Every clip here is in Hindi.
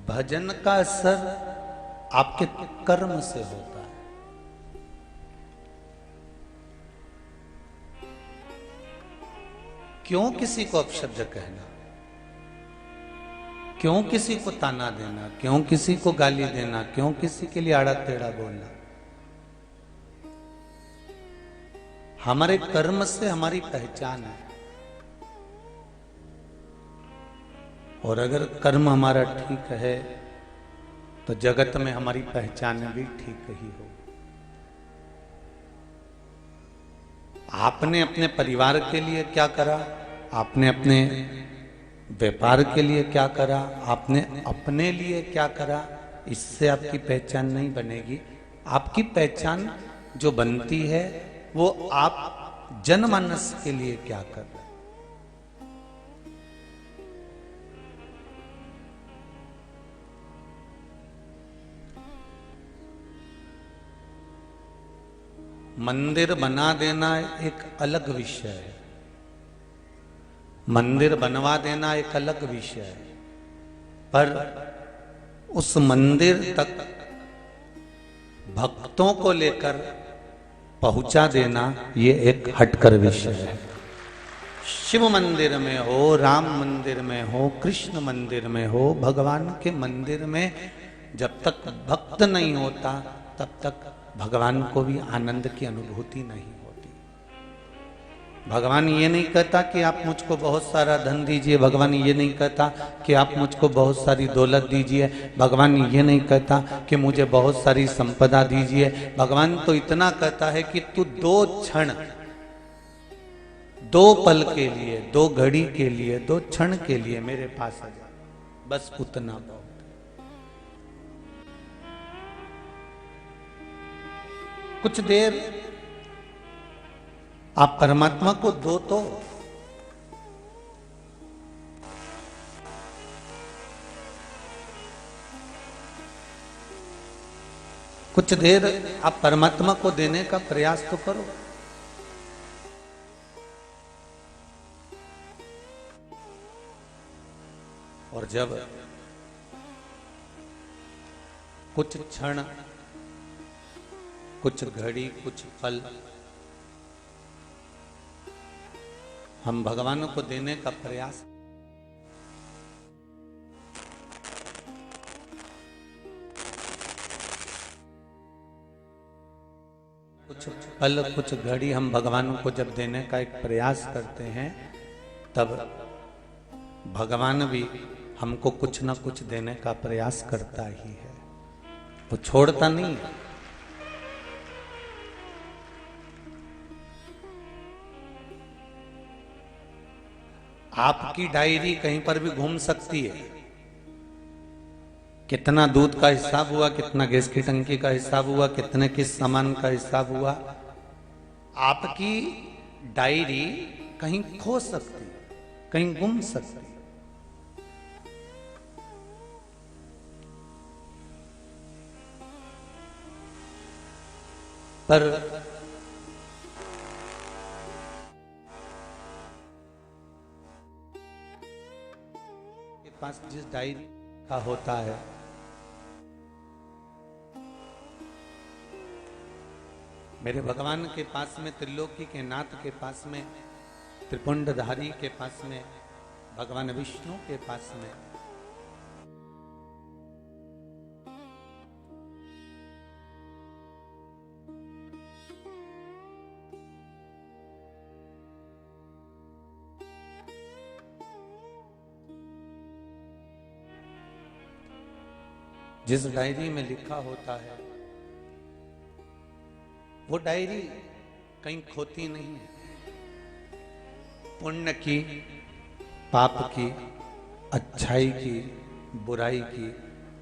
भजन का असर आपके कर्म से होता है। क्यों किसी को अपशब्द कहना, क्यों किसी को ताना देना, क्यों किसी को गाली देना, क्यों किसी के लिए आड़ा टेढ़ा बोलना। हमारे कर्म से हमारी पहचान है, और अगर कर्म हमारा ठीक है तो जगत में हमारी पहचान भी ठीक ही हो। आपने अपने परिवार के लिए क्या करा, आपने अपने व्यापार के लिए क्या करा, आपने अपने लिए क्या करा, इससे आपकी पहचान नहीं बनेगी। आपकी पहचान जो बनती है वो आप जनमानस के लिए क्या कर रहे हैं। मंदिर बना देना एक अलग विषय है, मंदिर बनवा देना एक अलग विषय है, पर उस मंदिर तक भक्तों को लेकर पहुंचा देना ये एक हटकर विषय है। शिव मंदिर में हो, राम मंदिर में हो, कृष्ण मंदिर में हो, भगवान के मंदिर में जब तक भक्त नहीं होता तब तक भगवान को भी आनंद की अनुभूति नहीं होती। भगवान ये नहीं कहता कि आप मुझको बहुत सारा धन दीजिए, भगवान ये नहीं कहता कि आप मुझको बहुत सारी दौलत दीजिए, भगवान ये नहीं कहता कि मुझे बहुत सारी संपदा दीजिए। भगवान तो इतना कहता है कि तू 2 क्षण, 2 पल के लिए, 2 घड़ी के लिए, 2 क्षण के लिए मेरे पास आ जा, बस उतना बहुत। कुछ देर आप परमात्मा को दो तो कुछ देर आप परमात्मा को देने का प्रयास तो करो। और जब कुछ क्षण, कुछ घड़ी, कुछ पल हम भगवान को देने का प्रयास, कुछ पल, कुछ घड़ी हम भगवान को जब देने का एक प्रयास करते हैं, तब भगवान भी हमको कुछ ना कुछ देने का प्रयास करता ही है, वो छोड़ता नहीं। आपकी डायरी कहीं पर भी घूम सकती है, कितना दूध का हिसाब हुआ, कितना गैस की टंकी का हिसाब हुआ, कितने किस सामान का हिसाब हुआ, आपकी डायरी कहीं खो सकती, कहीं गुम सकती। पर पास जिस डायरी का होता है, मेरे भगवान के पास में, त्रिलोकी के नाथ के पास में, त्रिपुंडधारी के पास में, भगवान विष्णु के पास में जिस डायरी में लिखा होता है वो डायरी कहीं खोती नहीं है। पुण्य की, पाप की, अच्छाई की, बुराई की,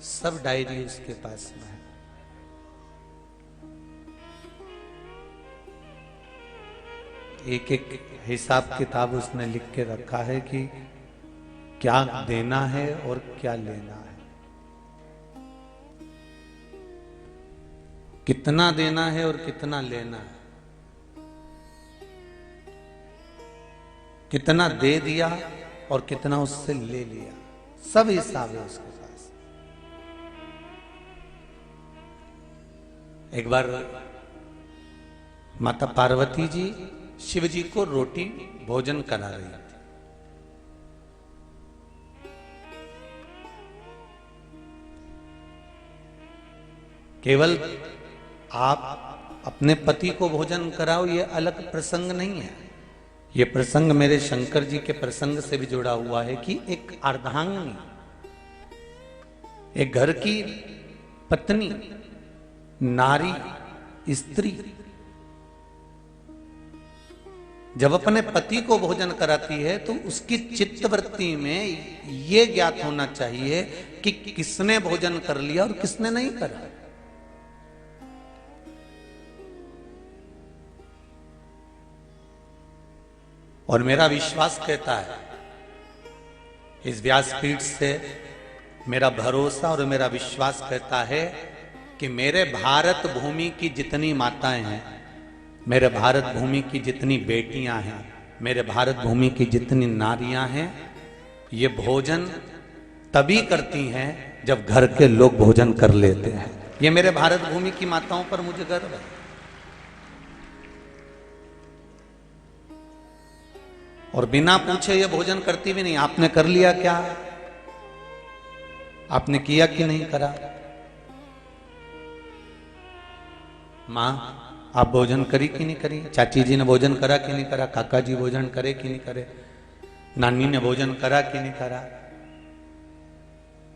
सब डायरी उसके पास में है। एक एक हिसाब किताब उसने लिख के रखा है कि क्या देना है और क्या लेना है, कितना देना है और कितना लेना है, कितना दे दिया और कितना उससे ले लिया, सब हिसाब है उसके पास। एक बार माता पार्वती जी शिव जी को रोटी भोजन करा रही थी। केवल आप अपने पति को भोजन कराओ ये अलग प्रसंग नहीं है। ये प्रसंग मेरे शंकर जी के प्रसंग से भी जुड़ा हुआ है कि एक अर्धांगिनी, एक घर की पत्नी, नारी, स्त्री जब अपने पति को भोजन कराती है तो उसकी चित्तवृत्ति में ये ज्ञात होना चाहिए कि किसने भोजन कर लिया और किसने नहीं करा। और मेरा विश्वास कहता है, इस व्यासपीठ से मेरा भरोसा और मेरा विश्वास कहता है कि मेरे भारत भूमि की जितनी माताएं हैं, मेरे भारत भूमि की जितनी बेटियां हैं, मेरे भारत भूमि की जितनी नारियां हैं, ये भोजन तभी करती हैं जब घर के लोग भोजन कर लेते हैं। ये मेरे भारत भूमि की माताओं पर मुझे गर्व है। और बिना पूछे ये भोजन करती भी नहीं। आपने कर लिया क्या? आपने किया कि नहीं करा? मां, आप भोजन करी कि नहीं करी? चाची जी ने भोजन करा कि नहीं करा? काका जी भोजन करे कि नहीं करे? नानी ने भोजन करा कि नहीं करा?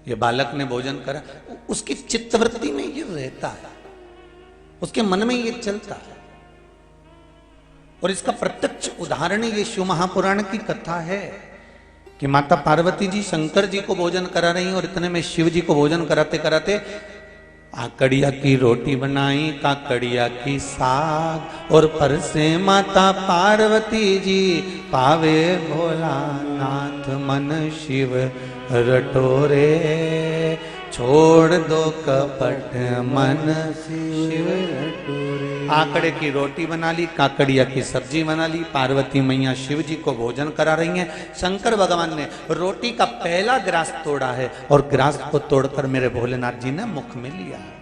ये बालक ने भोजन करा? उसकी चित्तवृत्ति में ये रहता है, उसके मन में ये चलता है। और इसका प्रत्यक्ष उदाहरण ये शिव महापुराण की कथा है कि माता पार्वती जी शंकर जी को भोजन करा रही हैं और इतने में शिव जी को भोजन कराते कराते काकड़िया की रोटी बनाई, काकड़िया की साग, और पर से माता पार्वती जी पावे भोलानाथ मन शिव रटोरे, छोड़ दो कपट मन शिव रटोरे। आकड़े की रोटी बना ली, काकड़िया की सब्जी बना ली, पार्वती मैया शिव जी को भोजन करा रही हैं। शंकर भगवान ने रोटी का पहला ग्रास तोड़ा है और ग्रास को तोड़कर मेरे भोलेनाथ जी ने मुख में लिया है।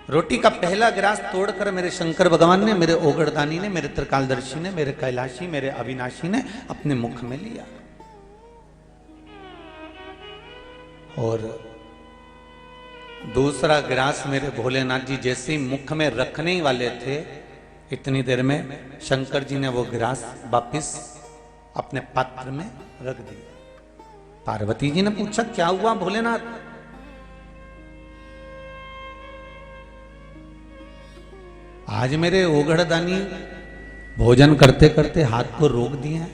रोटी का पहला ग्रास तोड़कर मेरे शंकर भगवान ने, मेरे ओगड़दानी ने, मेरे त्रिकालदर्शी ने, मेरे कैलाशी, मेरे अविनाशी ने अपने मुख में लिया। और दूसरा ग्रास मेरे भोलेनाथ जी जैसे ही मुख में रखने ही वाले थे, इतनी देर में शंकर जी ने वो ग्रास वापिस अपने पात्र में रख दिया। पार्वती जी ने पूछा, क्या हुआ भोलेनाथ? आज मेरे ओघड़दानी भोजन करते करते हाथ को रोक दिए हैं,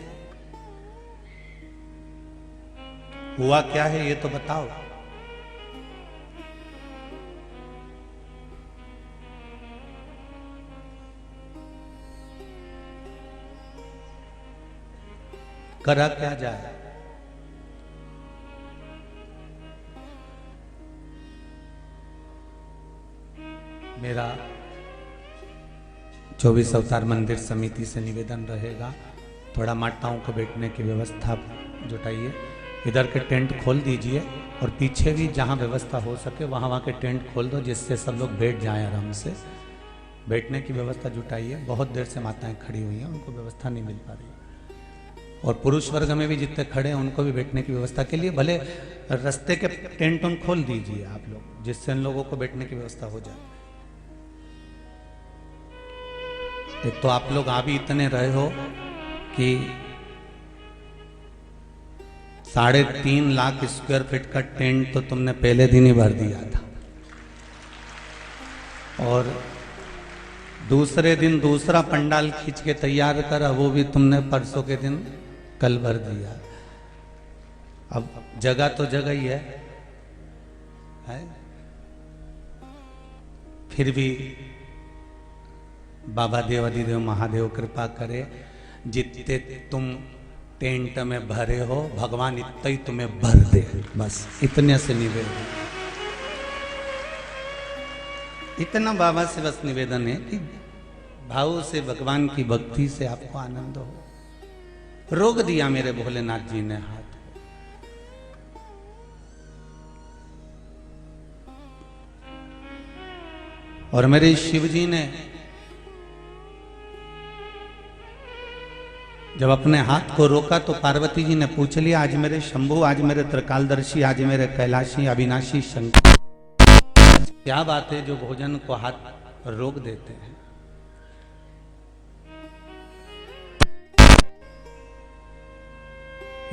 हुआ क्या है ये तो बताओ। करा क्या जाए? मेरा 24 अवतार मंदिर समिति से निवेदन रहेगा, थोड़ा माताओं को बैठने की व्यवस्था जुटाइए। इधर के टेंट खोल दीजिए और पीछे भी जहाँ व्यवस्था हो सके वहाँ के टेंट खोल दो, जिससे सब लोग बैठ जाएं आराम से। बैठने की व्यवस्था जुटाइए। बहुत देर से माताएं खड़ी हुई हैं, उनको व्यवस्था नहीं मिल पा रही। और पुरुष वर्ग में भी जितने खड़े हैं उनको भी बैठने की व्यवस्था के लिए भले रास्ते के टेंट उन खोल दीजिए आप लोग, जिससे उन लोगों को बैठने की व्यवस्था हो जाए। एक तो आप लोग आ भी इतने रहे हो कि 3.5 लाख स्क्वायर फीट का टेंट तो तुमने पहले दिन ही भर दिया था, और दूसरे दिन दूसरा पंडाल खींच के तैयार करा, वो भी तुमने परसों के दिन कल भर दिया। अब जगह तो जगह ही है? फिर भी बाबा देवादिदेव महादेव कृपा करे, जितने तुम टेंट में भरे हो भगवान इतना ही तुम्हें भर दे, बस इतने से निवेदन। इतना बाबा से बस निवेदन है कि भाव से भगवान की भक्ति से आपको आनंद हो। रोक दिया मेरे भोलेनाथ जी ने हाथ को। और मेरे शिव जी ने जब अपने हाथ को रोका तो पार्वती जी ने पूछ लिया, आज मेरे शंभु, आज मेरे त्रिकालदर्शी, आज मेरे कैलाशी अविनाशी शंकर, क्या बात है जो भोजन को हाथ रोक देते हैं।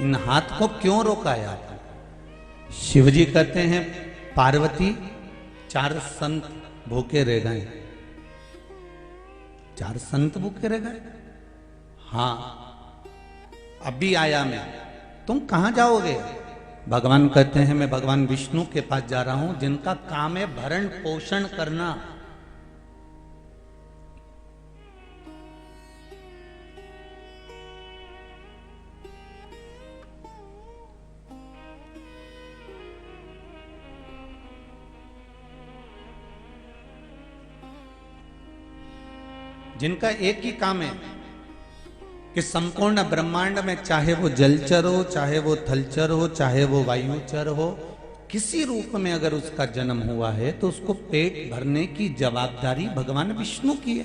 इन हाथ को क्यों रोकाया था? शिवजी कहते हैं पार्वती 4 संत भूखे रह गए। 4 संत भूखे रह गए? हाँ, अभी आया मैं, तुम कहां जाओगे? भगवान कहते हैं मैं भगवान विष्णु के पास जा रहा हूं, जिनका काम है भरण पोषण करना। जिनका एक ही काम है कि संपूर्ण ब्रह्मांड में, चाहे वो जलचर हो, चाहे वो थलचर हो, चाहे वो वायुचर हो, किसी रूप में अगर उसका जन्म हुआ है तो उसको पेट भरने की जवाबदारी भगवान विष्णु की है।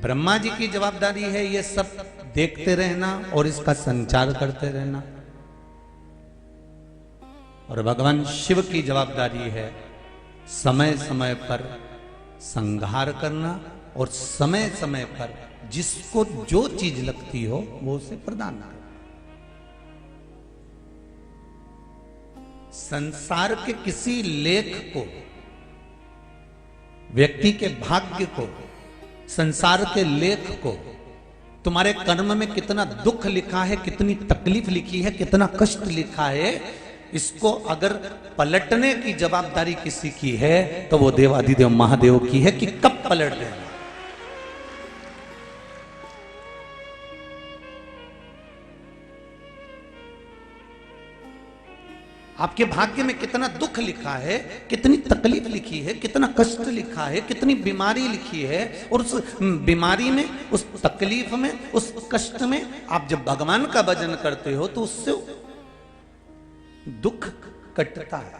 ब्रह्मा जी की जवाबदारी है ये सब देखते रहना और इसका संचार करते रहना, और भगवान शिव की जवाबदारी है समय समय पर संहार करना और समय समय पर जिसको जो चीज लगती हो वो उसे प्रदान करना। संसार के किसी लेख को, व्यक्ति के भाग्य को, संसार के लेख को, तुम्हारे कर्म में कितना दुख लिखा है, कितनी तकलीफ लिखी है, कितना कष्ट लिखा है, इसको अगर पलटने की जवाबदारी किसी की है तो वो देवाधिदेव महादेव की है कि कब पलट देना। आपके भाग्य में कितना दुख लिखा है, कितनी तकलीफ लिखी है, कितना कष्ट लिखा है, कितनी बीमारी लिखी है, और उस बीमारी में, उस तकलीफ में, उस कष्ट में आप जब भगवान का भजन करते हो तो उससे दुख कटता है।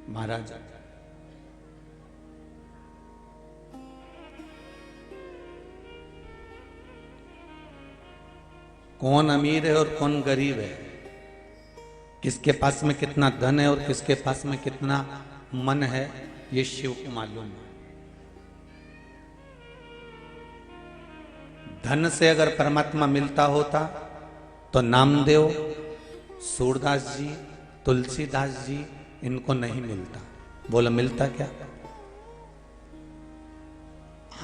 महाराज कौन अमीर है और कौन गरीब है, किसके पास में कितना धन है और किसके पास में कितना मन है, ये शिव को मालूम है। धन से अगर परमात्मा मिलता होता तो नामदेव, सूरदास जी, तुलसीदास जी इनको नहीं मिलता। बोला मिलता क्या?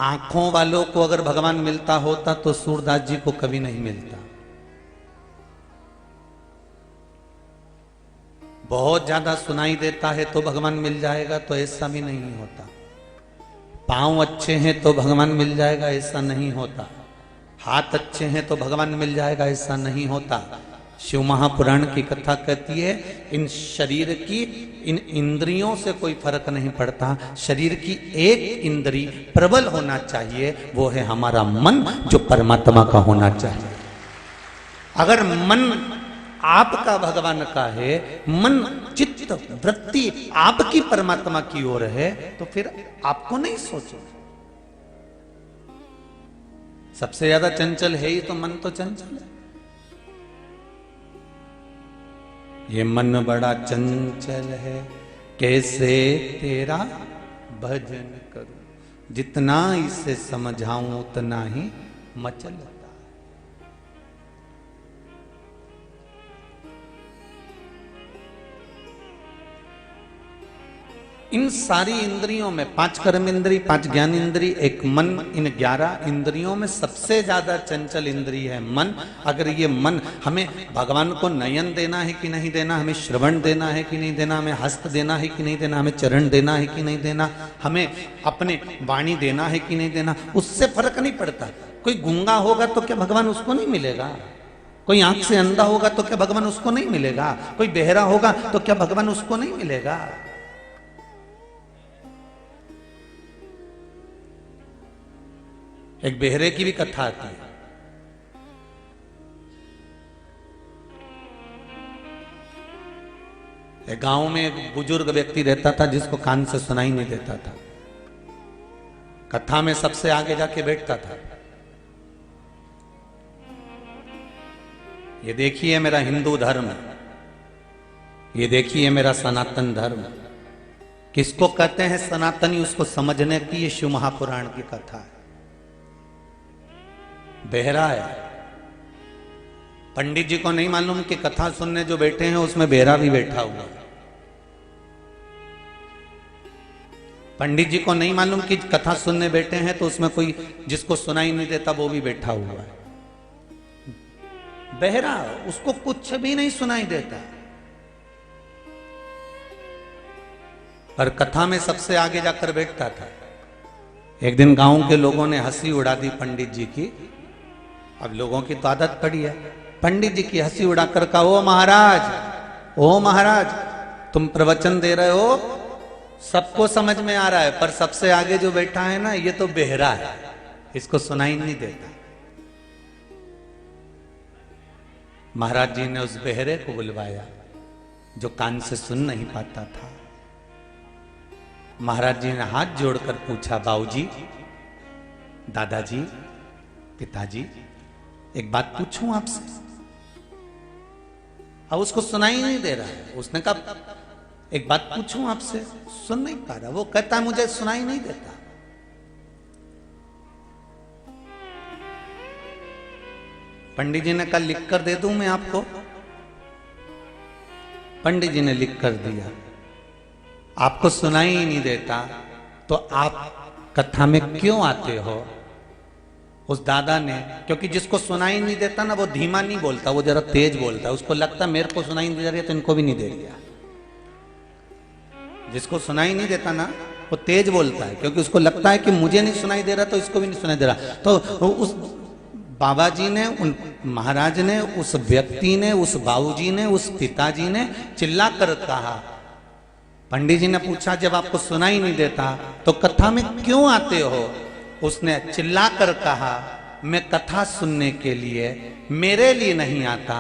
आंखों वालों को अगर भगवान मिलता होता तो सूरदास जी को कभी नहीं मिलता। बहुत ज्यादा सुनाई देता है तो भगवान मिल जाएगा, तो ऐसा भी नहीं होता। पांव अच्छे हैं तो भगवान मिल जाएगा, ऐसा नहीं होता। हाथ अच्छे हैं तो भगवान मिल जाएगा, ऐसा नहीं होता। शिव महापुराण की कथा कहती है इन शरीर की, इन इंद्रियों से कोई फर्क नहीं पड़ता। शरीर की एक इंद्री प्रबल होना चाहिए, वो है हमारा मन, जो परमात्मा का होना चाहिए। अगर मन आपका भगवान का है, मन चित्त वृत्ति आपकी परमात्मा की ओर है, तो फिर आपको नहीं सोचो। सबसे ज्यादा चंचल है ही तो मन तो चंचल है। ये मन बड़ा चंचल है, कैसे तेरा भजन करूं, जितना इसे समझाऊं उतना ही मचल। इन सारी इंद्रियों में 5 कर्म इंद्री, 5 ज्ञान इंद्री, एक मन, इन 11 इंद्रियों में सबसे ज्यादा चंचल इंद्री है मन। अगर ये मन हमें भगवान को नयन देना है कि नहीं देना, हमें श्रवण देना है कि नहीं देना, हमें हस्त देना है कि नहीं देना, हमें चरण देना है कि नहीं देना, हमें अपने वाणी देना है कि नहीं देना, उससे फर्क नहीं पड़ता। कोई गूंगा होगा तो क्या भगवान उसको नहीं मिलेगा? कोई आंख से अंधा होगा तो क्या भगवान उसको नहीं मिलेगा? कोई बहरा होगा तो क्या भगवान उसको नहीं मिलेगा? एक बेहरे की भी कथा आती है। एक गांव में एक बुजुर्ग व्यक्ति रहता था जिसको कान से सुनाई नहीं देता था। कथा में सबसे आगे जाके बैठता था। ये देखिए मेरा हिंदू धर्म, ये देखिए मेरा सनातन धर्म। किसको कहते हैं सनातनी, उसको समझने की ये शिव महापुराण की कथा है। बेहरा है। पंडित जी को नहीं मालूम कि कथा सुनने जो बैठे हैं उसमें बेहरा भी बैठा हुआ है। पंडित जी को नहीं मालूम कि कथा सुनने बैठे हैं तो उसमें कोई जिसको सुनाई नहीं देता वो भी बैठा हुआ है। बहरा, उसको कुछ भी नहीं सुनाई देता, पर कथा में सबसे आगे जाकर बैठता था। एक दिन गांव के लोगों ने हंसी उड़ा दी पंडित जी की। अब लोगों की तो आदत पड़ी है, पंडित जी की हंसी उड़ाकर कहा, ओ महाराज तुम प्रवचन दे रहे हो, सबको समझ में आ रहा है, पर सबसे आगे जो बैठा है ना ये तो बेहरा है, इसको सुनाई नहीं देता। महाराज जी ने उस बेहरे को बुलवाया जो कान से सुन नहीं पाता था। महाराज जी ने हाथ जोड़कर पूछा, बाबूजी, दादाजी, पिताजी, एक बात पूछूं आपसे? अब उसको सुनाई नहीं दे रहा है। उसने कहा, एक बात पूछूं आपसे? सुन नहीं पा रहा। वो कहता है मुझे सुनाई नहीं देता। पंडित जी ने कहा, लिख कर दे दूं मैं आपको? पंडित जी ने लिख कर दिया। आपको सुनाई ही नहीं देता तो आप कथा में क्यों आते हो? उस दादा ने, क्योंकि जिसको सुनाई नहीं देता ना वो धीमा नहीं बोलता, वो जरा तेज बोलता है। उसको लगता मेरे को सुनाई नहीं दे रही है तो इनको भी नहीं दे दिया। जिसको सुनाई नहीं देता ना वो तेज बोलता है, क्योंकि उसको लगता है कि मुझे नहीं सुनाई दे रहा तो इसको भी नहीं सुनाई दे रहा। तो उस बाबा जी ने, उन महाराज ने, उस व्यक्ति ने, उस बाबूजी ने, उस पिताजी ने चिल्ला कर कहा। पंडित जी ने पूछा, जब आपको सुनाई नहीं देता तो कथा में क्यों आते हो? उसने चिल्ला कर कहा, मैं कथा सुनने के लिए, मेरे लिए नहीं आता,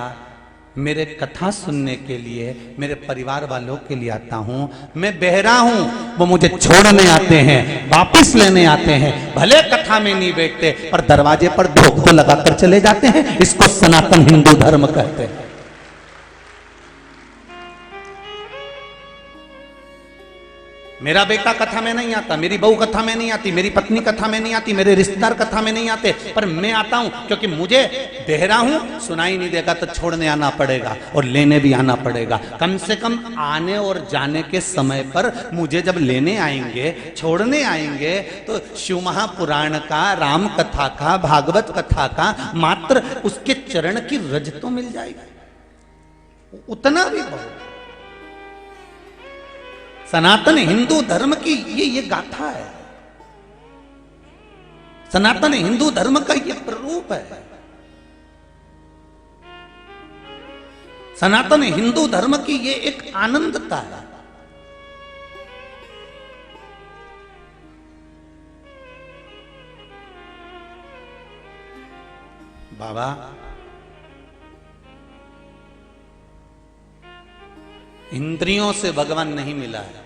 मेरे कथा सुनने के लिए, मेरे परिवार वालों के लिए आता हूं। मैं बहरा हूं, वो मुझे छोड़ने आते हैं, वापस लेने आते हैं। भले कथा में नहीं बैठते पर दरवाजे पर धोख तो लगाकर चले जाते हैं। इसको सनातन हिंदू धर्म कहते हैं। मेरा बेटा कथा में नहीं आता, मेरी बहू कथा में नहीं आती, मेरी पत्नी कथा में नहीं आती, मेरे रिश्तेदार कथा में नहीं आते, पर मैं आता हूं क्योंकि मुझे बहरा हूं, सुनाई नहीं देगा तो छोड़ने आना पड़ेगा और लेने भी आना पड़ेगा। कम से कम आने और जाने के समय पर मुझे जब लेने आएंगे, छोड़ने आएंगे, तो शिव महापुराण का, राम कथा का, भागवत कथा का मात्र उसके चरण की रज तो मिल जाएगी, उतना भी बहुत। सनातन हिंदू धर्म की ये गाथा है। सनातन हिंदू धर्म का ये प्ररूप है। सनातन हिंदू धर्म की ये एक आनंदता है। बाबा, इंद्रियों से भगवान नहीं मिला है।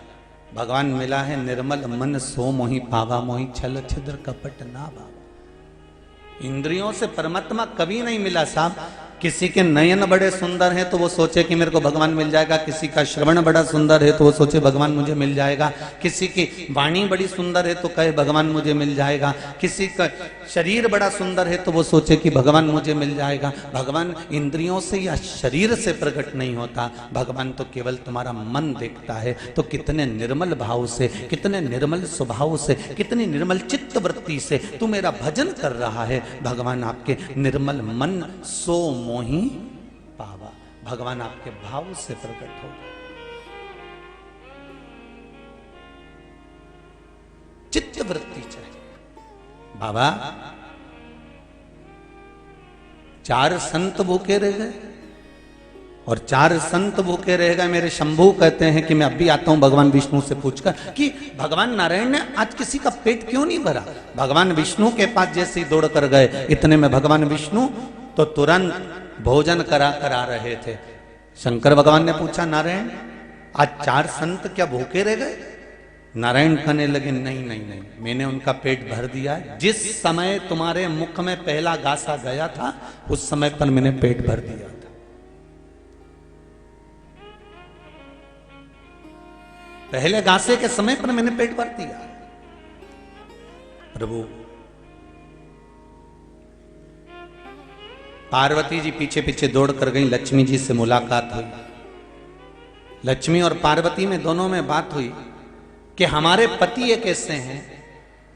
भगवान मिला है निर्मल मन सो मोहि पावा, मोहि छल छिद्र कपट ना बाबा। इंद्रियों से परमात्मा कभी नहीं मिला साहब। किसी के नयन बड़े सुंदर हैं तो वो सोचे कि मेरे को भगवान मिल जाएगा, किसी का श्रवण बड़ा सुंदर है तो वो सोचे भगवान मुझे मिल जाएगा, किसी की वाणी बड़ी सुंदर है तो कहे भगवान मुझे मिल जाएगा, किसी का शरीर बड़ा सुंदर है तो वो सोचे कि भगवान मुझे मिल जाएगा। भगवान इंद्रियों से या शरीर से प्रकट नहीं होता, भगवान तो केवल तुम्हारा मन देखता है। तो कितने निर्मल भाव से, कितने निर्मल स्वभाव से, कितनी निर्मल चित्त वृत्ति से तू मेरा भजन कर रहा है, भगवान आपके निर्मल मन सो मोहि पावा, भगवान आपके भाव से प्रकट होगा। चित्त वृत्ति चाहिए। बाबा, 4 संत भूखे रह गए, और 4 संत भूखे रह गए। मेरे शंभू कहते हैं कि मैं अब भी आता हूं भगवान विष्णु से पूछकर कि भगवान नारायण ने आज किसी का पेट क्यों नहीं भरा। भगवान विष्णु के पास जैसे ही दौड़ कर गए, इतने में भगवान विष्णु तो तुरंत भोजन करा रहे थे। शंकर भगवान ने पूछा, नारायण आज 4 संत क्या भूखे रह गए? नारायण कहने लगे, नहीं नहीं नहीं, मैंने उनका पेट भर दिया है। जिस समय तुम्हारे मुख में पहला गासा गया था उस समय पर मैंने पेट भर दिया था। पहले गासे के समय पर मैंने पेट भर दिया। प्रभु पार्वती जी पीछे पीछे दौड़ कर गई, लक्ष्मी जी से मुलाकात हुई। लक्ष्मी और पार्वती में दोनों में बात हुई कि हमारे पति एक ऐसे हैं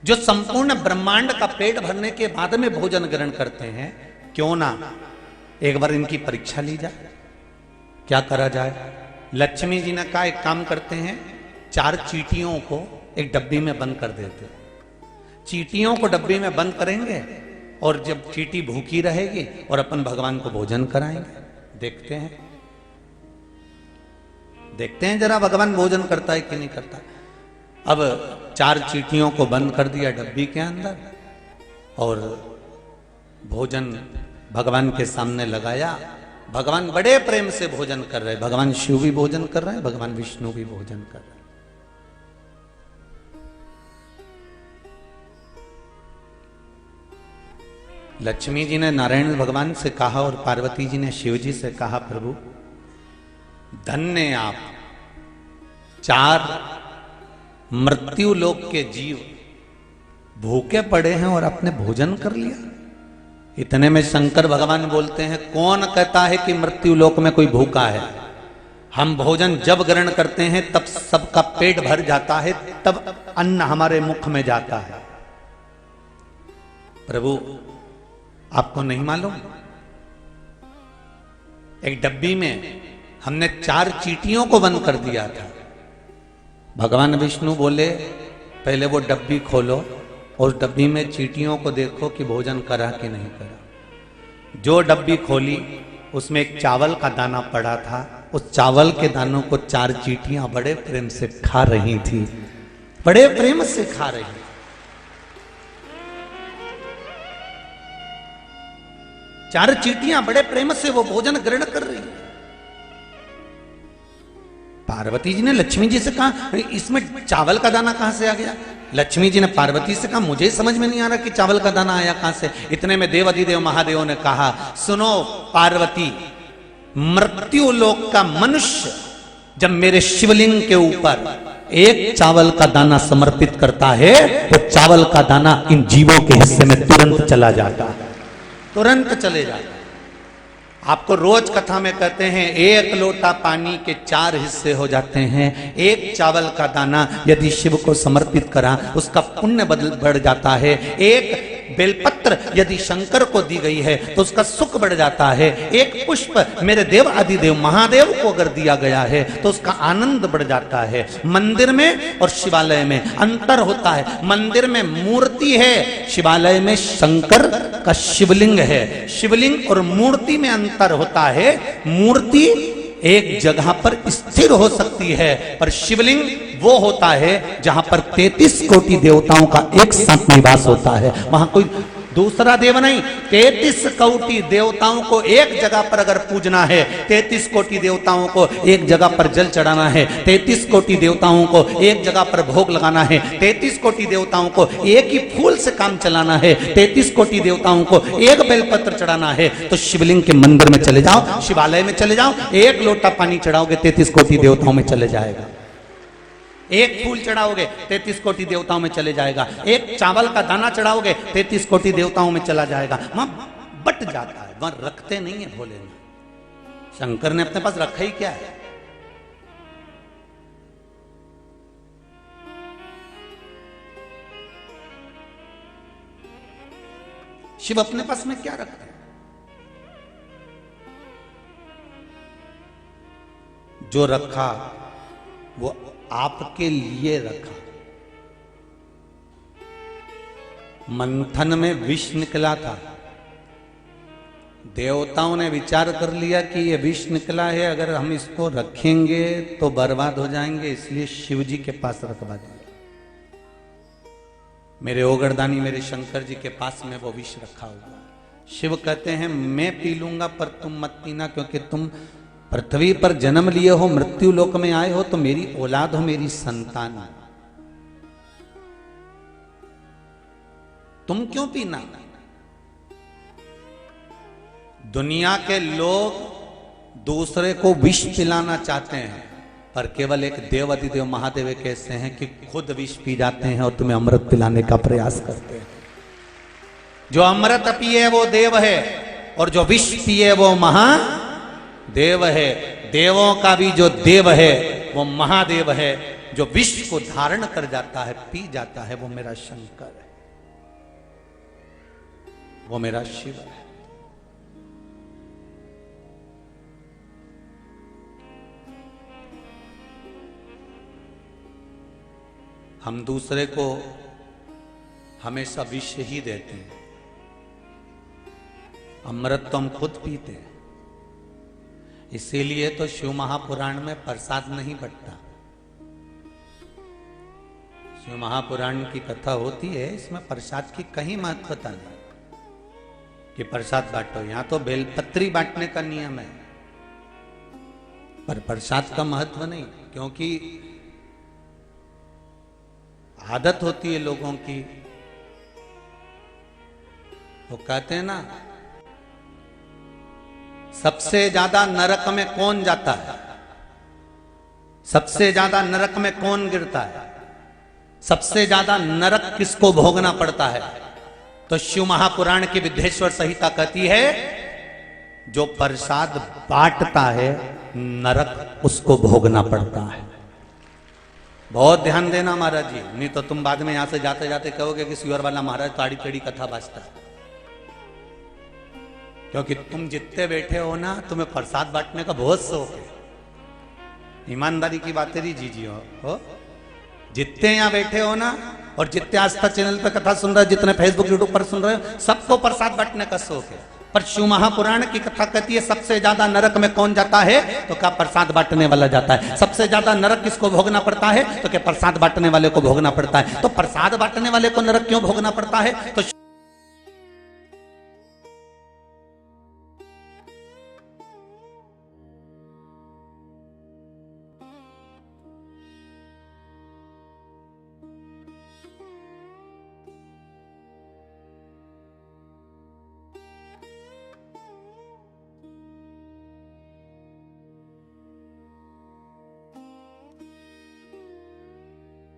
जो संपूर्ण ब्रह्मांड का पेट भरने के बाद में भोजन ग्रहण करते हैं, क्यों ना एक बार इनकी परीक्षा ली जाए, क्या करा जाए। लक्ष्मी जी ने कहा, एक काम करते हैं, 4 चींटियों को एक डब्बी में बंद कर देते। चींटियों को डब्बी में बंद करेंगे और जब चींटी भूखी रहेगी और अपन भगवान को भोजन कराएंगे। देखते हैं जरा भगवान भोजन करता है कि नहीं करता। अब 4 चींटियों को बंद कर दिया डब्बी के अंदर और भोजन भगवान के सामने लगाया। भगवान बड़े प्रेम से भोजन कर रहे हैं। भगवान शिव भी भोजन कर रहे हैं, भगवान विष्णु भी भोजन कर रहे हैं। लक्ष्मी जी ने नारायण भगवान से कहा और पार्वती जी ने शिव जी से कहा, प्रभु धन्य आप, 4 मृत्यु लोक के जीव भूखे पड़े हैं और आपने भोजन कर लिया। इतने में शंकर भगवान बोलते हैं, कौन कहता है कि मृत्यु लोक में कोई भूखा है? हम भोजन जब ग्रहण करते हैं तब सबका पेट भर जाता है, तब अन्न हमारे मुख में जाता है। प्रभु आपको नहीं मालूम, एक डब्बी में हमने 4 चींटियों को बंद कर दिया था। भगवान विष्णु बोले, पहले वो डब्बी खोलो और डब्बी में चींटियों को देखो कि भोजन करा कि नहीं करा। जो डब्बी खोली उसमें एक चावल का दाना पड़ा था। उस चावल के दानों को 4 चींटियां बड़े प्रेम से खा रही थी, बड़े प्रेम से खा रही थी। 4 चींटियां बड़े प्रेम से वो भोजन ग्रहण कर रही है। पार्वती जी ने लक्ष्मी जी से कहा, इसमें चावल का दाना कहां से आ गया? लक्ष्मी जी ने पार्वती से कहा, मुझे समझ में नहीं आ रहा कि चावल का दाना आया कहां से। इतने में देवाधिदेव महादेव ने कहा, सुनो पार्वती, मृत्यु लोक का मनुष्य जब मेरे शिवलिंग के ऊपर एक चावल का दाना समर्पित करता है तो चावल का दाना इन जीवों के हिस्से में तुरंत चला जाता है, तुरंत चले जाता है। आपको रोज कथा में कहते हैं, 1 लोटा पानी के 4 हिस्से हो जाते हैं। एक चावल का दाना यदि शिव को समर्पित करा उसका पुण्य बढ़ जाता है। एक बेलपत्र यदि शंकर को दी गई है तो उसका सुख बढ़ जाता है। एक पुष्प मेरे देव आदिदेव महादेव को अगर दिया गया है तो उसका आनंद बढ़ जाता है। मंदिर में और शिवालय में अंतर होता है। मंदिर में मूर्ति है, शिवालय में शंकर का शिवलिंग है। शिवलिंग और मूर्ति में अंतर होता है। मूर्ति एक जगह पर स्थिर हो सकती है, पर शिवलिंग वो होता है जहां पर 33 कोटि देवताओं का एक साथ निवास होता है। वहां कोई दूसरा देव नहीं, 33 कोटि देवताओं को एक जगह पर अगर पूजना है, 33 कोटि देवताओं को एक जगह पर जल चढ़ाना है, 33 कोटि देवताओं को एक जगह पर भोग लगाना है, 33 कोटि देवताओं को एक ही फूल से काम चलाना है, 33 कोटि देवताओं को एक बेलपत्र चढ़ाना है। तो शिवलिंग के मंदिर में चले जाओ, शिवालय में चले जाओ, 1 लोटा पानी चढ़ाओगे 33 कोटि देवताओं में चले जाएगा। एक फूल चढ़ाओगे 33 कोटि देवताओं में चले जाएगा। एक चावल का दाना चढ़ाओगे 33 कोटि देवताओं में चला जाएगा। वहां बट जाता है, वहां रखते नहीं है भोलेनाथ। शंकर ने अपने पास रखा ही क्या है? शिव अपने पास में क्या रखते हैं? जो रखा वो आपके लिए रखा। मंथन में विष निकला था, देवताओं ने विचार कर लिया कि ये विष निकला है, अगर हम इसको रखेंगे तो बर्बाद हो जाएंगे, इसलिए शिव जी के पास रखवा दिया। मेरे ओगरदानी मेरे शंकर जी के पास में वो विष रखा हुआ। शिव कहते हैं मैं पी लूंगा पर तुम मत पीना, क्योंकि तुम पृथ्वी पर जन्म लिए हो, मृत्यु लोक में आए हो, तो मेरी औलाद हो, मेरी संतान हो, तुम क्यों पीना। दुनिया के लोग दूसरे को विष पिलाना चाहते हैं, पर केवल एक देव अधिदेव महादेव एक ऐसे हैं कि खुद विष पी जाते हैं और तुम्हें अमृत पिलाने का प्रयास करते हैं। जो अमृत पिए वो देव है, और जो विष पिए वो महादेव है। देवों का भी जो देव है वो महादेव है। जो विष को धारण कर जाता है, पी जाता है, वो मेरा शंकर है, वो मेरा शिव है। हम दूसरे को हमेशा विष ही देते हैं, अमृत तो हम खुद पीते हैं। इसीलिए तो शिव महापुराण में प्रसाद नहीं बंटता। शिव महापुराण की कथा होती है, इसमें प्रसाद की कहीं महत्वता नहीं कि प्रसाद बांटो। यहां तो बेलपत्री बांटने का नियम है, पर प्रसाद का महत्व नहीं, क्योंकि आदत होती है लोगों की। वो कहते हैं ना, सबसे ज्यादा नरक में कौन जाता है, सबसे ज्यादा नरक में कौन गिरता है, सबसे ज्यादा नरक किसको भोगना पड़ता है। तो शिव महापुराण की विद्येश्वर संहिता कहती है, जो प्रसाद बांटता है नरक उसको भोगना पड़ता है। बहुत ध्यान देना महाराज जी, नहीं तो तुम बाद में यहां से जाते जाते कहोगे कि सियोर वाला महाराज ताड़ी टेढ़ी कथा बाजता है। क्योंकि तुम जितने बैठे हो ना, तुम्हें प्रसाद बांटने का बहुत शौक है। ईमानदारी की बात तेरी जी हो जितने यहां बैठे हो ना, और जितने आस्था चैनल पे कथा सुन रहे हो, जितने फेसबुक यूट्यूब पर सुन रहे हो, सबको प्रसाद बांटने का शौक है। पर शिव महापुराण की कथा कहती है, सबसे ज्यादा नरक में कौन जाता है, तो क्या प्रसाद बांटने वाला जाता है। सबसे ज्यादा नरक किसको भोगना पड़ता है, तो क्या प्रसाद बांटने वाले को भोगना पड़ता है। तो प्रसाद बांटने वाले को नरक क्यों भोगना पड़ता है, तो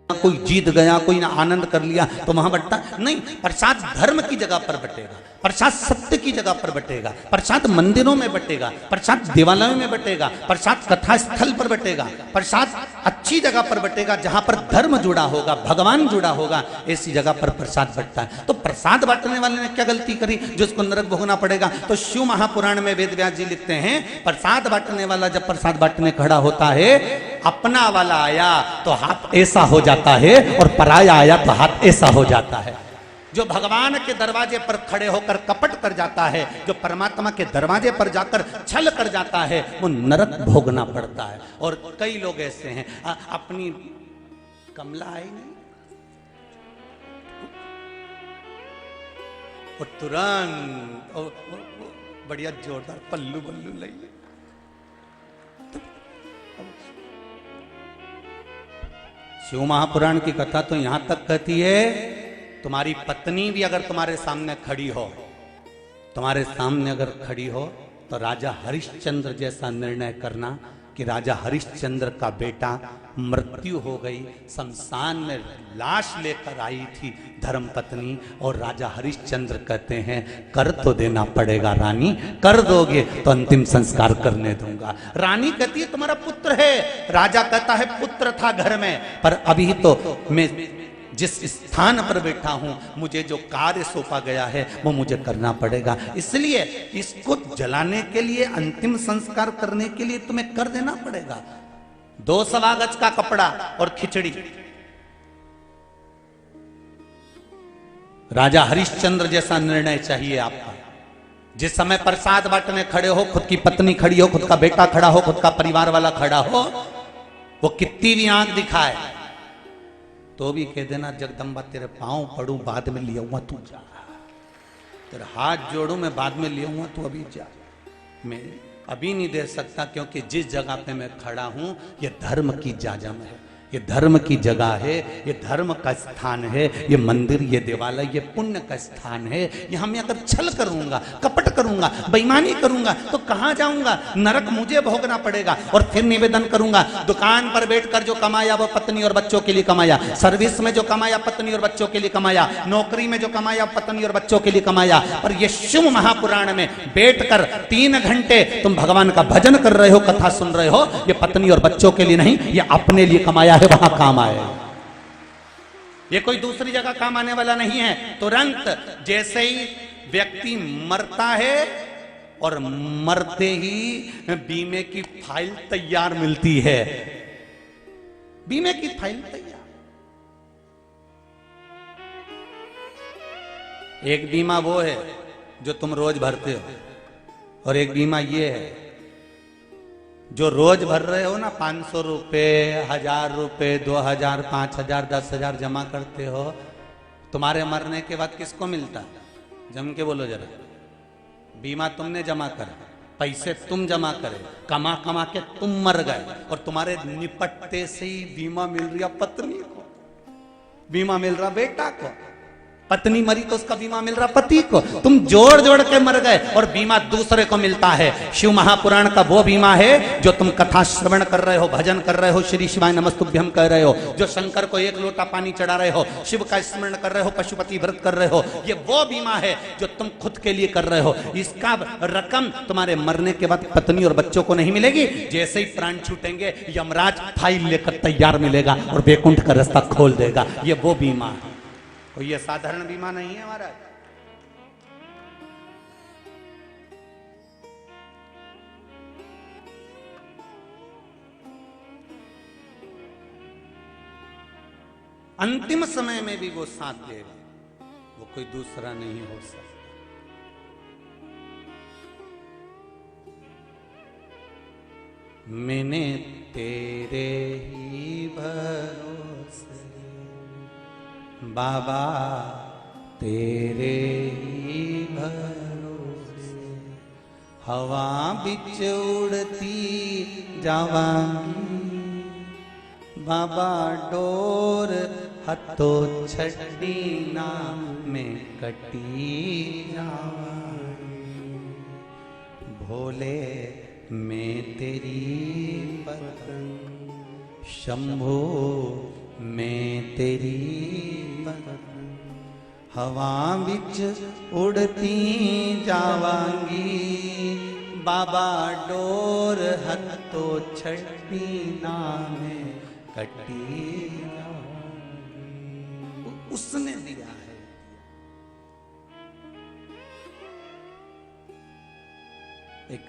कोई जीत गया, कोई ना आनंद कर लिया तो वहां बंटता नहीं। प्रसाद धर्म की जगह पर बटेगा, प्रसाद सत्य की जगह पर बटेगा, प्रसाद मंदिरों में बटेगा, प्रसाद देवालयों में बटेगा, प्रसाद कथा स्थल पर बटेगा, प्रसाद अच्छी जगह पर बटेगा, जहां पर धर्म जुड़ा होगा, भगवान जुड़ा होगा, ऐसी जगह पर प्रसाद बटता है। तो प्रसाद बांटने वाले ने क्या गलती करी जो उसको नरक भोगना पड़ेगा। तो शिव महापुराण में वेद व्यास जी लिखते हैं, प्रसाद बांटने वाला जब प्रसाद बांटने खड़ा होता है, अपना वाला आया तो हाथ ऐसा हो जाता है, और पराया आया तो हाथ ऐसा हो जाता है। जो भगवान के दरवाजे पर खड़े होकर कपट कर जाता है, जो परमात्मा के दरवाजे पर जाकर छल कर जाता है, वो नरक भोगना पड़ता है। और कई लोग ऐसे हैं, अपनी कमला आई नहीं, वो तुरंत बढ़िया जोरदार पल्लू बल्लू लगी। शिव महापुराण की कथा तो यहां तक कहती है, तुम्हारी पत्नी भी अगर तुम्हारे सामने खड़ी हो, तुम्हारे सामने अगर खड़ी हो, तो राजा हरिश्चंद्र जैसा निर्णय करना कि राजा हरिश्चंद्र का बेटा मृत्यु हो गई, शमशान में लाश लेकर आई थी धर्मपत्नी, और राजा हरिश्चंद्र कहते हैं, कर तो देना पड़ेगा रानी, कर दोगे तो अंतिम संस्कार करने दूंगा। रानी कहती है तुम्हारा पुत्र है, राजा कहता है पुत्र था घर में, पर अभी तो मैं जिस स्थान पर बैठा हूं, मुझे जो कार्य सौंपा गया है वो मुझे करना पड़ेगा, इसलिए इसको जलाने के लिए, अंतिम संस्कार करने के लिए तुम्हें कर देना पड़ेगा। 2 सवा गज का कपड़ा और खिचड़ी। राजा हरिश्चंद्र जैसा निर्णय चाहिए आपका। जिस समय प्रसाद बांटने खड़े हो, खुद की पत्नी खड़ी हो, खुद का बेटा खड़ा हो, खुद का परिवार वाला खड़ा हो, वो कितनी भी आंख दिखाए तो भी कह देना जगदम्बा तेरे पांव पड़ू, बाद में लिया हुआ तू जा, तेरे हाथ जोड़ू मैं बाद में लिया हुआ तू अभी जा। मैं अभी नहीं दे सकता क्योंकि जिस जगह पे मैं खड़ा हूं ये धर्म की जाजम है, ये धर्म की जगह है, ये धर्म का स्थान है, ये मंदिर, ये देवालय, ये पुण्य का स्थान है। यहां मैं अगर छल करूंगा, कपट करूंगा, बेईमानी करूंगा तो कहां जाऊंगा? नरक मुझे भोगना पड़ेगा। और फिर निवेदन करूंगा, दुकान पर बैठकर जो कमाया वो पत्नी और बच्चों के लिए कमाया, सर्विस में जो कमाया पत्नी और बच्चों के लिए कमाया, नौकरी में जो कमाया पत्नी और बच्चों के लिए कमाया। और ये शिव महापुराण में बैठकर 3 घंटे तुम भगवान का भजन कर रहे हो, कथा सुन रहे हो, ये पत्नी और बच्चों के लिए नहीं, ये अपने लिए कमाया है, वहां काम आए। ये कोई दूसरी जगह काम आने वाला नहीं है। तुरंत जैसे ही व्यक्ति मरता है और मरते ही बीमे की फाइल तैयार मिलती है, बीमे की फाइल तैयार। एक बीमा वो है जो तुम रोज भरते हो, और एक बीमा ये है जो रोज भर रहे हो ना, 500 रुपए, 1000 रुपए, 2000, 5000, 10,000 जमा करते हो, तुम्हारे मरने के बाद किसको मिलता? जम के बोलो जरा। बीमा तुमने जमा करा, पैसे तुम जमा करे, कमा कमा के तुम मर गए, और तुम्हारे निपटते से ही बीमा मिल रहा पत्नी को, बीमा मिल रहा बेटा को, पत्नी मरी तो उसका बीमा मिल रहा पति को। तुम जोड़ जोड़ के मर गए और बीमा दूसरे को मिलता है। शिव महापुराण का वो बीमा है जो तुम कथा श्रवण कर रहे हो, भजन कर रहे हो, श्री शिवाय नमस्तुभ्यम कह रहे हो, जो शंकर को 1 लोटा पानी चढ़ा रहे हो, शिव का स्मरण कर रहे हो, पशुपति व्रत कर रहे हो, ये वो बीमा है जो तुम खुद के लिए कर रहे हो। इसका रकम तुम्हारे मरने के बाद पत्नी और बच्चों को नहीं मिलेगी। जैसे ही प्राण छूटेंगे यमराज फाइल लेकर तैयार मिलेगा और वैकुंठ का रास्ता खोल देगा। ये वो बीमा है, कोई ये साधारण बीमा नहीं है महाराज। अंतिम समय में भी वो साथ देगा, वो कोई दूसरा नहीं हो सकता। मैंने तेरे ही भरोसे बाबा, तेरे ही भरोसे हवा बिच उड़ती जावांगी, बाबा डोर हथो छड़ी ना में कटी जावांगी, भोले मैं तेरी पतंग, शंभो मैं तेरी पतंग, हवा बिच उड़ती जावांगी, बाबा डोर हथो छड़ी ना में कटी जावांगी। उसने दिया है। एक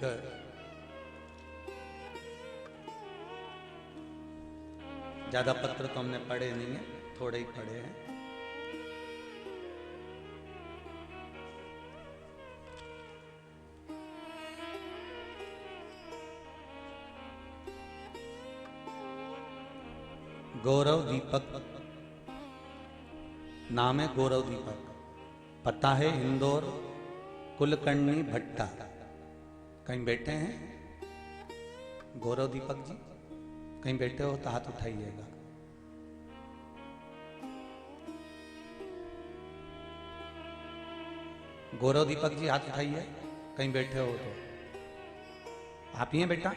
ज्यादा पत्र तो हमने पढ़े नहीं है, थोड़े ही पढ़े हैं। गौरव दीपक नाम है, गौरव दीपक, पता है इंदौर, कुलकर्णी भट्टा। कहीं बैठे हैं गौरव दीपक जी? कहीं बैठे हो तो हाथ उठाइएगा। गौरव दीपक जी हाथ उठाइए, कहीं बैठे हो तो। आप ही हैं बेटा?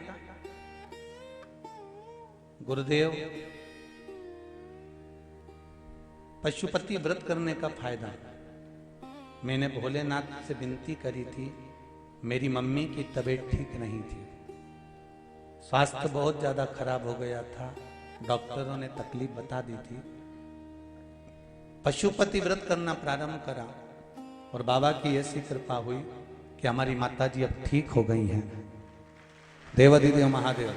गुरुदेव, पशुपति व्रत करने का फायदा। मैंने भोलेनाथ से विनती करी थी, मेरी मम्मी की तबीयत ठीक नहीं थी, स्वास्थ्य बहुत ज्यादा खराब हो गया था, डॉक्टरों ने तकलीफ बता दी थी। पशुपति व्रत करना प्रारंभ करा और बाबा की ऐसी कृपा हुई कि हमारी माता जी अब ठीक हो गई हैं। देवाधिदेव महादेव,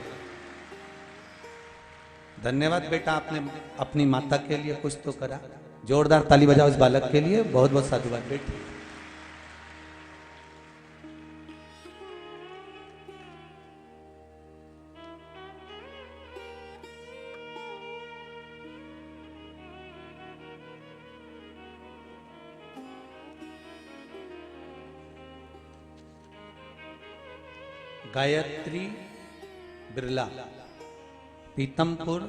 धन्यवाद बेटा, आपने अपनी माता के लिए कुछ तो करा। जोरदार ताली बजाओ इस बालक के लिए। बहुत बहुत साधुवाद बेटी। Gayatri Birla, Pitampur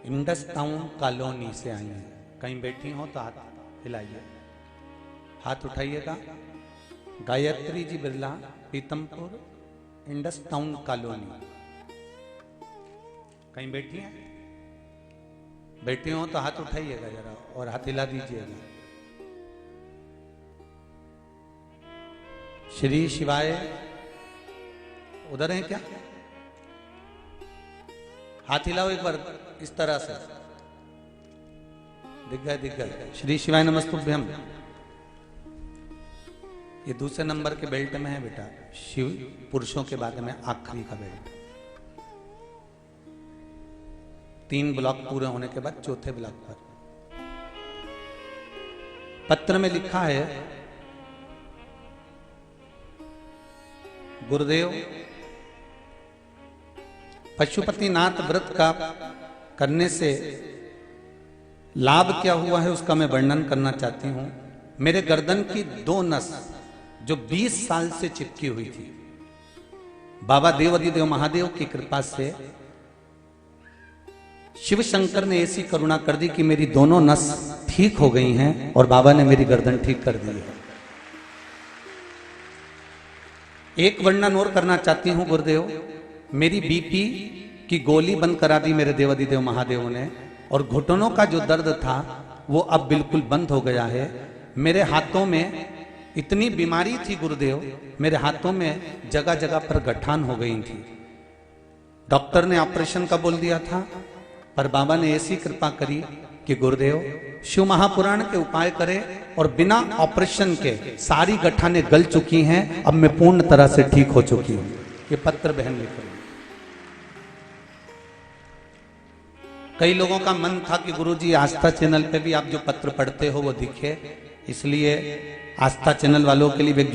Indus town colony से आई हैं। कहीं बैठी हो तो हाथ हिलाइए, हाथ उठाइएगा। Gayatri ji Birla, Pitampur Indus town colony. कहीं बैठी हैं? बैठी हो तो हाथ उठाइएगा जरा और हाथ हिला दीजिएगा। श्री शिवाय उधर हैं क्या? हाथ हिलाओ एक बार इस तरह से। दिख गए, दिख गए। श्री शिवाय नमस्तुभ्यम। ये दूसरे नंबर के बेल्ट में है बेटा, शिव पुरुषों के बाद में आखिरी का बेल्ट। 3 ब्लॉक पूरे होने के बाद चौथे ब्लॉक पर पत्र में लिखा है, गुरुदेव, पशुपतिनाथ व्रत का करने से लाभ क्या हुआ है उसका मैं वर्णन करना चाहती हूं। मेरे गर्दन की 2 नस जो 20 साल से चिपकी हुई थी, बाबा देवाधिदेव महादेव की कृपा से शिव शंकर ने ऐसी करुणा कर दी कि मेरी दोनों नस ठीक हो गई हैं और बाबा ने मेरी गर्दन ठीक कर दी है। एक वर्णन और करना चाहती हूं गुरुदेव, मेरी बीपी की गोली बंद करा दी मेरे देवाधिदेव महादेव ने, और घुटनों का जो दर्द था वो अब बिल्कुल बंद हो गया है। मेरे हाथों में इतनी बीमारी थी गुरुदेव, मेरे हाथों में जगह जगह पर गठान हो गई थी। डॉक्टर ने ऑपरेशन का बोल दिया था, पर बाबा ने ऐसी कृपा करी कि गुरुदेव शिव महापुराण के उपाय करे और बिना ऑपरेशन के सारी गठाने गल चुकी हैं। अब मैं पूर्ण तरह से ठीक हो चुकी हूं। ये पत्र बहन लिख रही। कई लोगों का मन था कि गुरुजी आस्था चैनल पे भी आप जो पत्र पढ़ते हो वो दिखे, इसलिए आस्था चैनल वालों के लिए एक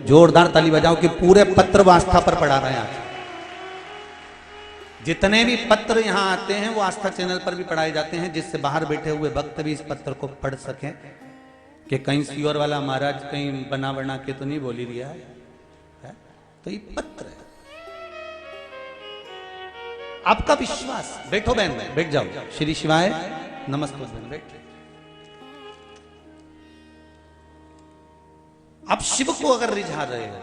जोरदार ताली बजाओ कि पूरे पत्र वो आस्था पर पढ़ा रहे हैं आज। जितने भी पत्र यहाँ आते हैं वो आस्था चैनल पर भी पढ़ाए जाते हैं, जिससे बाहर बैठे हुए भक्त भी इस पत्र को पढ़ सकें कि कहीं सीवर वाला महाराज कहीं बना बना के तो नहीं बोली दिया है। तो ये पत्र है, आपका विश्वास। बैठो बहन, बैठ जाओ। श्री शिवाय नमस्ते बहन, बैठ। आप शिव को अगर रिझा रहे हो,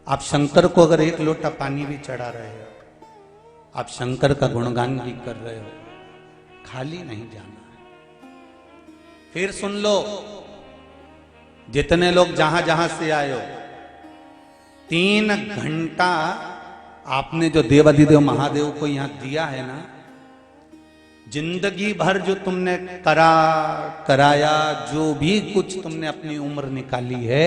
आप शंकर को अगर एक लोटा पानी भी चढ़ा रहे हो, आप शंकर का गुणगान भी कर रहे हो, खाली नहीं जाना है। फिर सुन लो, जितने लोग जहां जहां से आए हो, 3 घंटा आपने जो देवाधिदेव महादेव को यहां दिया है ना, जिंदगी भर जो तुमने कराया, जो भी कुछ तुमने अपनी उम्र निकाली है,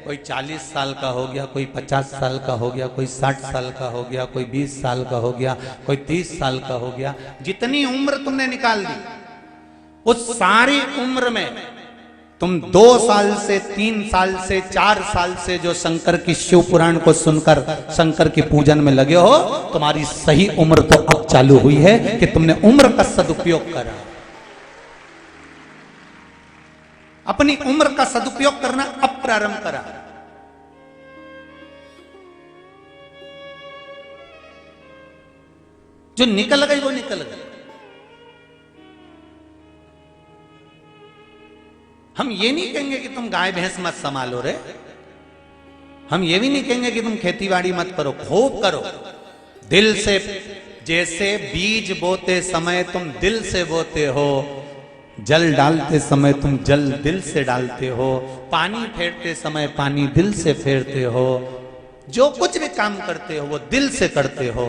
कोई 40 साल का हो गया, कोई 50 साल का हो गया, कोई 60 साल का हो गया, कोई 20 साल का हो गया, कोई 30 साल का हो गया, जितनी उम्र तुमने निकाल दी, उस सारी उम्र में तुम 2 साल से 3 साल से 4 साल से जो शंकर की शिव पुराण को सुनकर शंकर के पूजन में लगे हो, तुम्हारी सही उम्र तो अब चालू हुई है कि तुमने उम्र का सदुपयोग करा। अपनी उम्र का सदुपयोग करना अब प्रारंभ करा। जो निकल गई वो निकल गई। हम ये नहीं कहेंगे कि तुम गाय भैंस मत संभालो रे, हम ये भी नहीं कहेंगे कि तुम खेतीबाड़ी मत करो, खूब करो, दिल से। जैसे बीज बोते समय तुम दिल से बोते हो, जल डालते समय तुम जल दिल से डालते हो, पानी फेरते समय पानी दिल से फेरते हो, जो कुछ भी काम करते हो वो दिल से करते हो,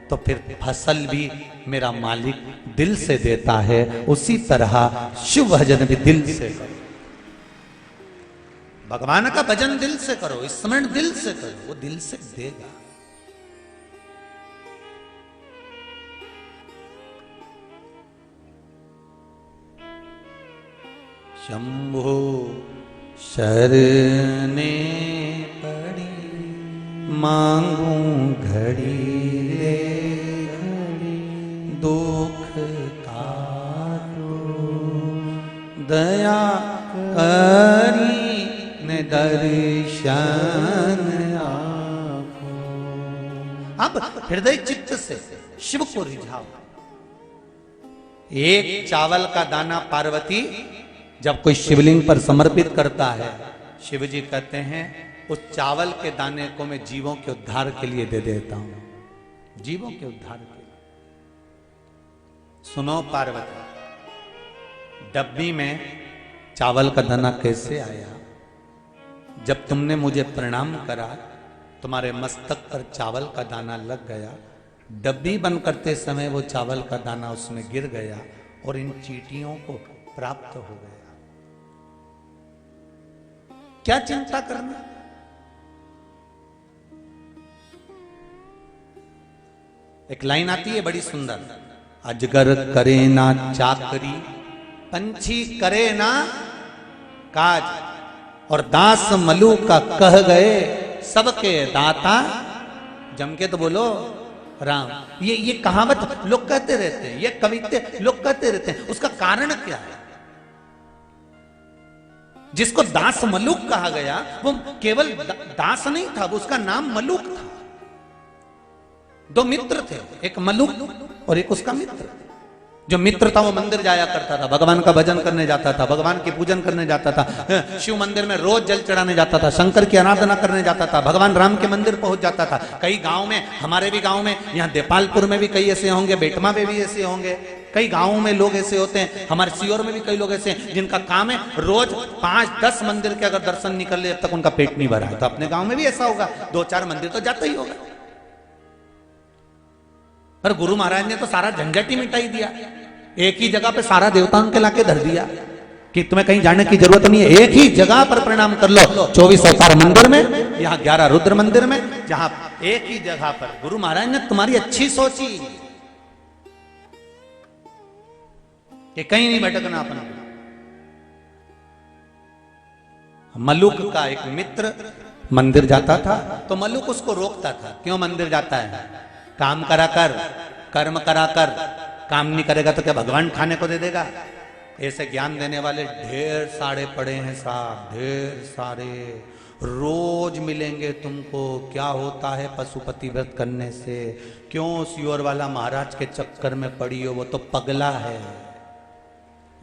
तो फिर फसल भी मेरा मालिक दिल से देता है। उसी तरह शिव भजन भी दिल से करो, भगवान का भजन दिल से करो, स्मरण दिल से करो, वो दिल से देगा। शंभो शरणे पड़ी मांगू घड़ी रे घड़ी, दुख काटो दया करी दर्शन अब हृदय चित्त से शिव को रिझाओ। एक चावल का दाना पार्वती जब कोई शिवलिंग पर समर्पित करता है, शिव जी कहते हैं उस चावल के दाने को मैं जीवों के उद्धार के लिए दे देता हूं, जीवों के उद्धार के लिए। सुनो पार्वती, डब्बी में चावल का दाना कैसे आया? जब तुमने मुझे प्रणाम करा, तुम्हारे मस्तक पर चावल का दाना लग गया, डब्बी बंद करते समय वो चावल का दाना उसमें गिर गया और इन चींटियों को प्राप्त हो गया। क्या चिंता करना? एक लाइन आती है बड़ी सुंदर, अजगर करे ना चाकरी, पंछी करे ना काज, और दास मलू का कह गए सबके दाता। जम के तो बोलो राम। ये कहावत लोग कहते रहते हैं, ये कविते लोग कहते रहते हैं, उसका कारण क्या है? जिसको दास मलूक कहा गया वो केवल दास नहीं था, वो उसका नाम मलूक था। दो मित्र थे, एक मलूक और एक उसका मित्र। जो मित्र था वो मंदिर जाया करता था, भगवान का भजन करने जाता था, भगवान की पूजन करने जाता था, शिव मंदिर में रोज जल चढ़ाने जाता था, शंकर की आराधना करने जाता था, भगवान राम के मंदिर पहुंच जाता था। कई गांव में, हमारे भी गांव में, यहाँ देपालपुर में भी कई ऐसे होंगे, बेटमा में भी ऐसे होंगे, कई गांवों में लोग ऐसे होते हैं, हमारे सीहोर में भी कई लोग ऐसे हैं जिनका काम है रोज 5-10 मंदिर के अगर दर्शन निकल ले तब तक उनका पेट नहीं भरा है। तो अपने गांव में भी ऐसा होगा, 2-4 मंदिर तो जाता ही होगा। पर गुरु महाराज ने तो सारा झंझट ही मिटाई दिया, एक ही जगह पे सारा देवताओं के लाके धर दिया कि तुम्हें कहीं जाने की जरूरत नहीं है, एक ही जगह पर प्रणाम कर लो। 24 अवतार मंदिर में, यहाँ 11 रुद्र मंदिर में, जहां एक ही जगह पर। गुरु महाराज ने तुम्हारी अच्छी सोची कि कहीं नहीं भटकना अपना। मलुक का एक मित्र मंदिर जाता था तो मलुक उसको रोकता था, क्यों मंदिर जाता है? काम करा कर, कर्म करा कर, काम नहीं करेगा तो क्या भगवान खाने को दे देगा? ऐसे ज्ञान देने वाले ढेर सारे पड़े हैं साहब, ढेर सारे। रोज मिलेंगे तुमको। क्या होता है पशुपति व्रत करने से? क्यों सीहोर वाला महाराज के चक्कर में पड़ी हो? वो तो पगला है,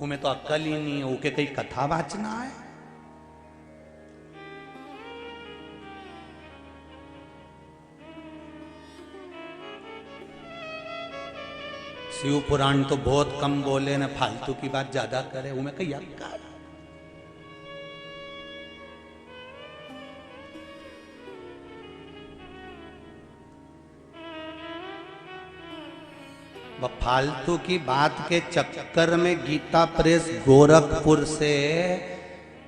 उमें तो अक्ल ही नहीं है, उके कई कथा वाचना है। शिव पुराण तो बहुत कम बोले न, फालतू की बात ज्यादा करे, उमें कई अक्ल। वह फालतू की बात के चक्कर में गीता प्रेस गोरखपुर से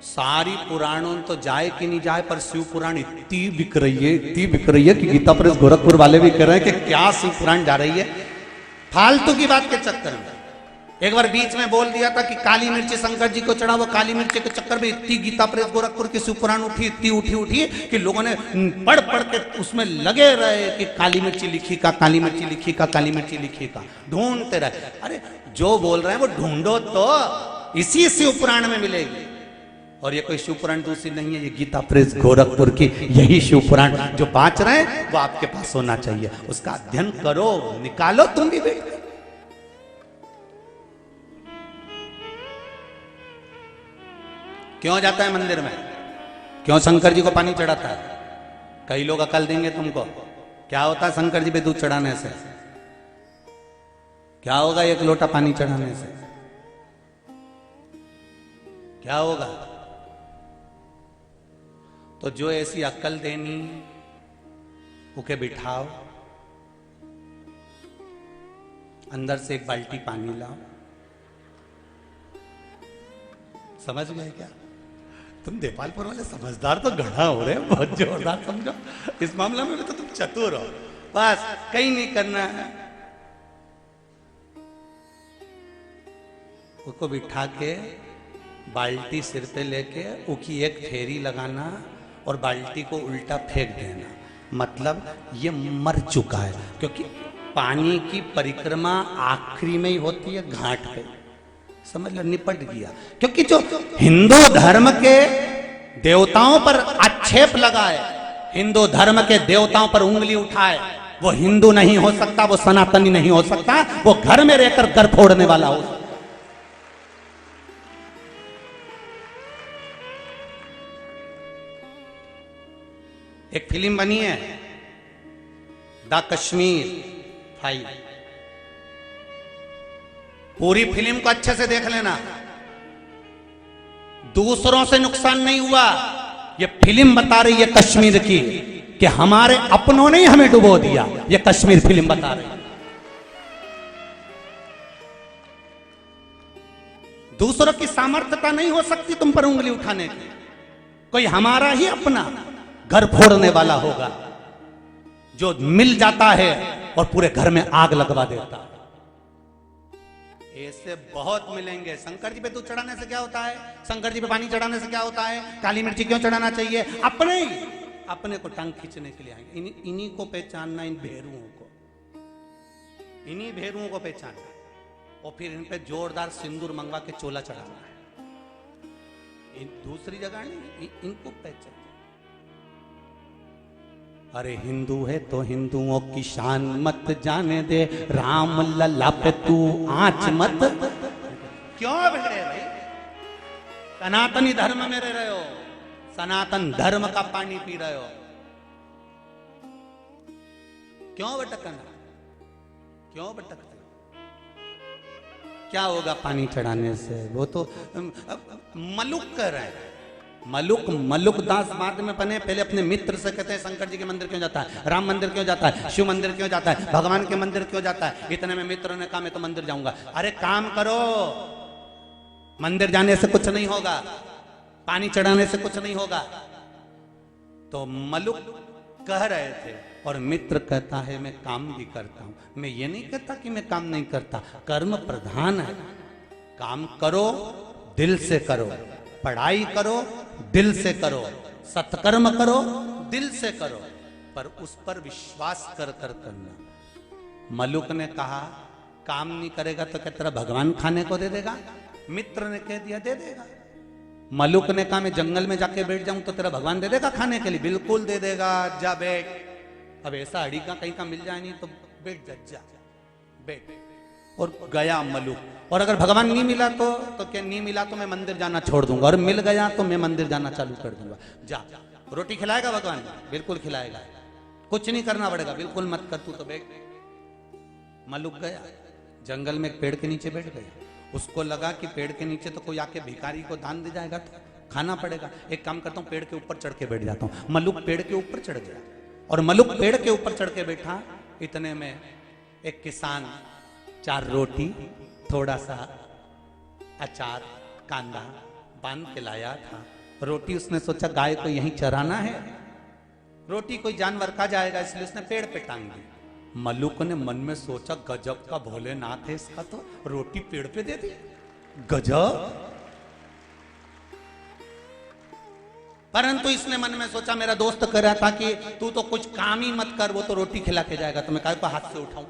सारी पुराणों तो जाए कि नहीं जाए, पर शिव पुराण इतनी बिक रही है, इतनी बिक रही है कि गीता प्रेस गोरखपुर वाले भी कह रहे हैं कि क्या शिव पुराण जा रही है फालतू की बात के चक्कर में। एक बार बीच में बोल दिया था कि काली मिर्ची शंकर जी को चढ़ा, वो काली मिर्ची के चक्कर में इतनी गीता प्रेस गोरखपुर की शिव पुराण उठी, इतनी उठी कि लोगों ने पढ़ के उसमें लगे रहे कि काली मिर्ची लिखी का, काली मिर्ची लिखी का, काली मिर्ची लिखी का, ढूंढते रहे। अरे जो बोल रहे हैं वो ढूंढो तो, इसी शिव पुराण में मिलेगी। और ये कोई शिव पुराण दूसरी नहीं है, ये गीता प्रेस गोरखपुर की यही शिव पुराण जो बाँच रहे हैं वो आपके पास होना चाहिए। उसका अध्ययन करो, निकालो तुम भी बैठ। क्यों जाता है मंदिर में? क्यों शंकर जी को पानी चढ़ाता है? कई लोग अकल देंगे तुमको। क्या होता है शंकर जी पे दूध चढ़ाने से? क्या होगा 1 लोटा पानी चढ़ाने से? क्या होगा? तो जो ऐसी अक्ल देनी उके बिठाओ, अंदर से 1 बाल्टी पानी लाओ। समझ गए क्या? तुम देपालपुर वाले समझदार तो गढ़ा हो रहे, बहुत जोरदार समझो। इस मामला में तो तुम चतुर हो, बस कहीं नहीं करना है। उसको बिठा के बाल्टी सिर पे लेके उसकी 1 फेरी लगाना और बाल्टी को उल्टा फेंक देना, मतलब ये मर चुका है। क्योंकि पानी की परिक्रमा आखिरी में ही होती है घाट पे, समझ लो, निपट गया। क्योंकि जो हिंदू धर्म के देवताओं पर आक्षेप लगाए, हिंदू धर्म के देवताओं पर उंगली उठाए, वो हिंदू नहीं हो सकता, वो सनातनी नहीं हो सकता, वो घर में रहकर घर फोड़ने वाला हो सकता। एक फिल्म बनी है द कश्मीर फाइल, पूरी फिल्म को अच्छे से देख लेना। दूसरों से नुकसान नहीं हुआ, ये फिल्म बता रही है कश्मीर की कि हमारे अपनों ने ही हमें डुबो दिया। ये कश्मीर फिल्म बता रही है। दूसरों की सामर्थ्यता नहीं हो सकती तुम पर उंगली उठाने की। कोई हमारा ही अपना घर फोड़ने वाला होगा जो मिल जाता है और पूरे घर में आग लगवा देता है। ऐसे बहुत मिलेंगे। शंकर जी पे दूध चढ़ाने से क्या होता है? शंकर जी पे पानी चढ़ाने से क्या होता है? काली मिर्ची क्यों चढ़ाना चाहिए? अपने को टांग खींचने के लिए आएंगे। इन्हीं को पहचानना, इन भेरुओं को, इन्हीं भेरुओं को पहचानना और फिर इन पे जोरदार सिंदूर मंगवा के चोला चढ़ाना है। दूसरी जगह नहीं, इनको पहचान। अरे हिंदू है तो हिंदुओं की शान मत जाने दे, राम लल्ला पे तू आंच मत। क्यों बिगड़े भाई? सनातनी धर्म में रह रहे हो, सनातन धर्म का पानी पी रहे हो, क्यों भटकना? क्यों भटकना? क्या होगा पानी चढ़ाने से? वो तो मलुक कर रहे हैं। मलुक दास बाद में बने। पहले अपने मित्र से कहते हैं शंकर जी के मंदिर क्यों जाता है, राम मंदिर क्यों जाता है, शिव मंदिर क्यों जाता है, भगवान के मंदिर क्यों जाता है? इतने में मित्र ने कहा मैं तो मंदिर जाऊंगा। अरे काम करो, मंदिर जाने से कुछ नहीं होगा, पानी चढ़ाने से कुछ नहीं होगा। तो मलुक कह रहे थे और मित्र कहता है मैं काम भी करता हूं। मैं ये नहीं कहता कि मैं काम नहीं करता, कर्म प्रधान है। काम करो, दिल से करो, पढ़ाई करो, दिल से करो, सत्कर्म करो, दिल से करो, पर उस पर विश्वास कर कर करना। मलुक ने कहा काम नहीं करेगा तो क्या तेरा भगवान खाने को दे देगा? मित्र ने कह दिया दे देगा। मलुक ने कहा मैं जंगल में जाके बैठ जाऊं तो तेरा भगवान दे देगा खाने के लिए? बिल्कुल दे देगा, जा बैठ। अब ऐसा अड़ी का कहीं का मिल जाए नहीं तो बैठ जा बैठ। और गया मलुक। और अगर भगवान नहीं मिला तो क्या नहीं मिला तो मैं मंदिर जाना छोड़ दूंगा, और मिल गया तो मैं मंदिर जाना चालू कर दूंगा। जा। रोटी खिलाएगा भगवान? बिल्कुल खिलाएगा। कुछ नहीं करना पड़ेगा, बिल्कुल मत कर, तू तो बैठ। मलुक गया जंगल में, एक पेड़ के नीचे बैठ गया। उसको लगा कि पेड़ के नीचे तो कोई आके भिखारी को दान दे जाएगा तो खाना पड़ेगा। एक काम करता हूँ, पेड़ के ऊपर चढ़ के बैठ जाता हूँ। मलुक पेड़ के ऊपर चढ़ गया और मलुक पेड़ के ऊपर चढ़ के बैठा। इतने में एक किसान 4 रोटी, थोड़ा सा अचार, कांदा बांध के लाया था। रोटी उसने सोचा गाय को यहीं चराना है, रोटी कोई जानवर खा जाएगा, इसलिए उसने पेड़ पे टांग दी। मलुक ने मन में सोचा गजब का भोलेनाथ है इसका, तो रोटी पेड़ पे दे दी, गजब। परंतु इसने मन में सोचा मेरा दोस्त कह रहा था कि तू तो कुछ काम ही मत कर, वो तो रोटी खिला के जाएगा, तो मैं गाय को हाथ से उठाऊं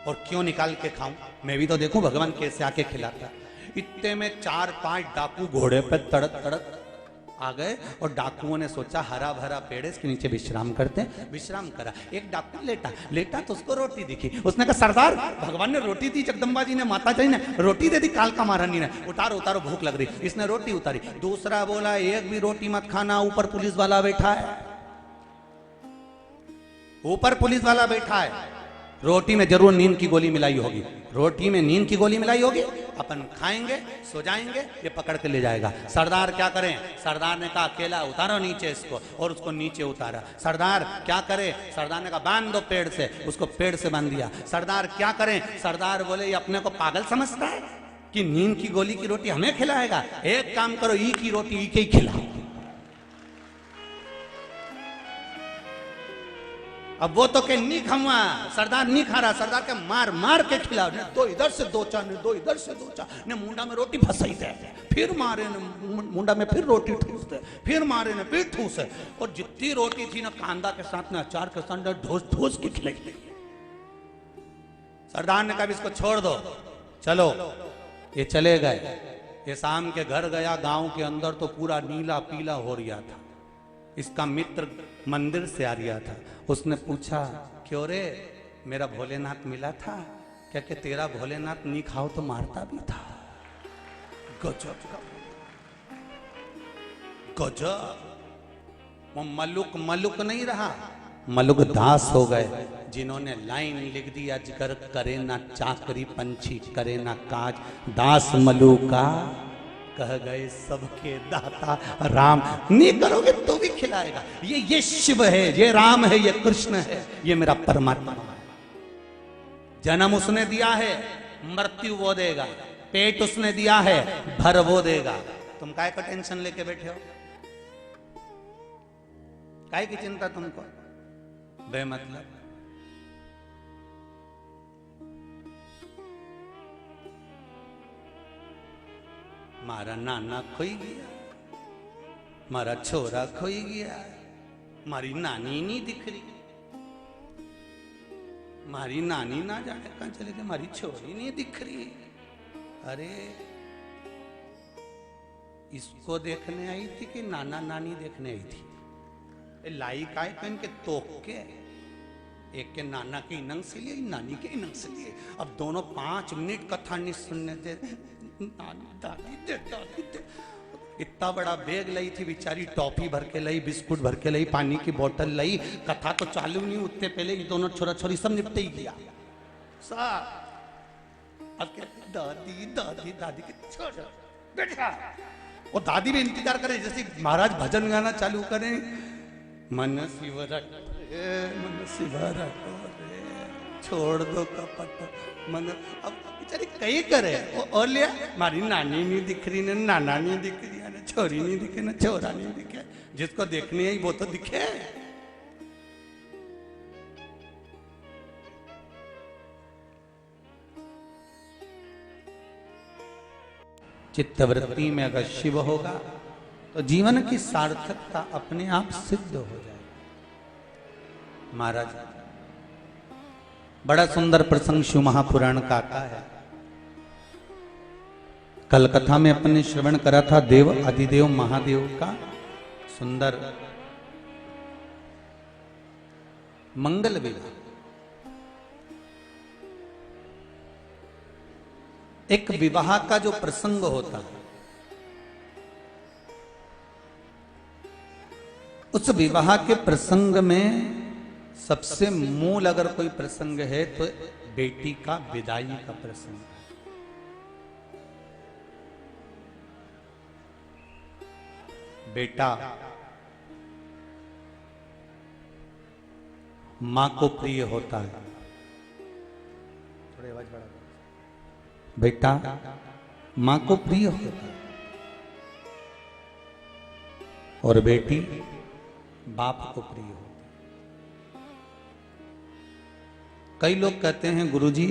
और क्यों निकाल के खाऊं, मैं भी तो देखूं भगवान कैसे आके खिलाता। इतने में 4-5 डाकू घोड़े पे तड़क तड़क आ गए और डाकुओं ने सोचा हरा भरा पेड़ है, इसके नीचे विश्राम करते हैं। विश्राम करा। एक डाकू लेटा तो उसको रोटी दिखी। उसने कहा सरदार भगवान ने रोटी दी, जगदम्बा जी ने, माता जी ने रोटी दे दी, कालका महारानी ने, उतारो उतारो भूख लग रही। इसने रोटी उतारी। दूसरा बोला एक भी रोटी मत खाना, ऊपर पुलिस वाला बैठा है, ऊपर पुलिस वाला बैठा है, रोटी में जरूर नींद की गोली मिलाई होगी, रोटी में नींद की गोली मिलाई होगी, अपन खाएंगे सो जाएंगे, ये पकड़ के ले जाएगा। सरदार क्या करें? सरदार ने कहा अकेला उतारो नीचे इसको, और उसको नीचे उतारा। सरदार क्या करें? सरदार ने कहा बांध दो पेड़ से, उसको पेड़ से बांध दिया। सरदार क्या करें? सरदार बोले ये अपने को पागल समझता है कि नींद की गोली की रोटी हमें खिलाएगा? एक काम करो, ई की रोटी ई के ही खिलाओ। अब वो तो के नहीं खाऊंगा, सरदार नहीं खा रहा, सरदार के मार मार के खिलाओ, ने दो इधर से दो चार, ने दो इधर से दो चार, ने मुंडा में रोटी फंसाई दे, फिर मारे ने मुंडा में फिर रोटी ठूस दे, फिर मारे ने फिर ठूस है, और जितनी रोटी थी ना कांदा के साथ ना अचार के साथ ढोस ढोस के खिलाई। सरदार ने कहा इसको छोड़ दो, चलो। ये चले गए। ये शाम के घर गया, गांव के अंदर तो पूरा नीला पीला हो रहा था। इसका मित्र मंदिर से आ रहा था। उसने पूछा, क्यों रे, मेरा भोलेनाथ मिला था क्या? कि तेरा भोलेनाथ नहीं खाओ तो मारता भी था। गजब का गजब। वो मलुक मलुक नहीं रहा, मलुक दास हो गए, जिन्होंने लाइन लिख दी, अजगर करे ना चाकरी, पंछी करे ना काज, दास मलुका कह गए सबके दाता राम। नहीं करोगे तो भी खिलाएगा। ये शिव है, ये राम है, ये कृष्ण है, ये मेरा परमात्मा है। जन्म उसने दिया है, मृत्यु वो देगा। पेट उसने दिया है, भर वो देगा। तुम काय का टेंशन लेके बैठे हो? काय की चिंता तुमको बेमतलब? मारा नाना खोई गया, मारा छोरा खोई गया, मारी नानी नहीं दिख रही, मारी नानी ना जाने कहां चले गए, मारी छोरी नहीं दिख रही। अरे इसको देखने आई थी कि नाना नानी देखने आई थी? लाई काय पहन के तोक के, एक के नाना के इनंग से लिए, नानी के इनंग से लिए। अब दोनों 5 मिनट कथा नहीं सुनने दे। नानी दादी दे, दादी दे। इतना बड़ा बैग लाई थी बेचारी, टॉफी भर के लाई, बिस्कुट भर के लाई, पानी की बोतल लाई। कथा तो चालू नहीं उतने पहले ये दोनों छोरा छोरी सब निपटे ही गया सब। अब कहते दादी दादी दादी के छोड़ बैठा। और दादी भी इंतजार करे जैसे महाराज भजन गाना चालू करें, मन शिव रखे, मन शिव रखो रे, छोड़ दो कपट मन। अब बेचारी कहीं करे और लिया, मारी नानी नहीं दिख रही, ना नाना नहीं दिख रही, ना छोरी नहीं दिखे, ना छोरा नहीं दिखे। जिसको देखनी है वो तो दिखे। चित्तवृत्ति में अगर शिव होगा तो जीवन की सार्थकता अपने आप सिद्ध हो जाएगी। महाराज बड़ा सुंदर प्रसंग शिव महापुराण का आता है। कल कथा में अपने श्रवण करा था देव अधिदेव महादेव का सुंदर मंगल विवाह। एक विवाह का जो प्रसंग होता है, उस विवाह के प्रसंग में सबसे मूल अगर कोई प्रसंग है तो बेटी का विदाई का प्रसंग है। बेटा मां को प्रिय होता है। थोड़ी आवाज बढ़ा। बेटा मां को प्रिय होता है और बेटी बाप को प्रिय होती है। कई लोग कहते हैं गुरुजी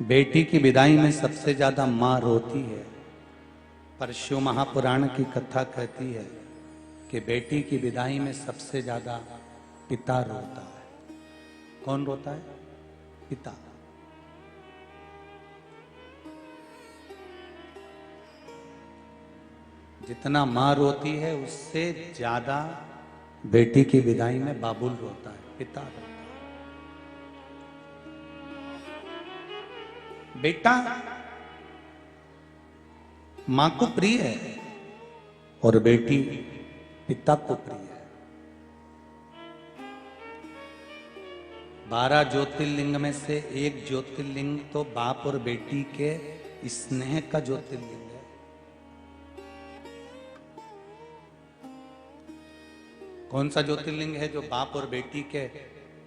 बेटी की विदाई में सबसे ज्यादा मां रोती है, पर शिव महापुराण की कथा कहती है कि बेटी की विदाई में सबसे ज्यादा पिता रोता है। कौन रोता है? पिता। जितना मां रोती है उससे ज्यादा बेटी की विदाई में बाबुल रोता है, पिता रोता है। बेटा मां को प्रिय है और बेटी पिता को प्रिय है। 12 ज्योतिर्लिंग में से एक ज्योतिर्लिंग तो बाप और बेटी के स्नेह का ज्योतिर्लिंग है। कौन सा ज्योतिर्लिंग है जो बाप और बेटी के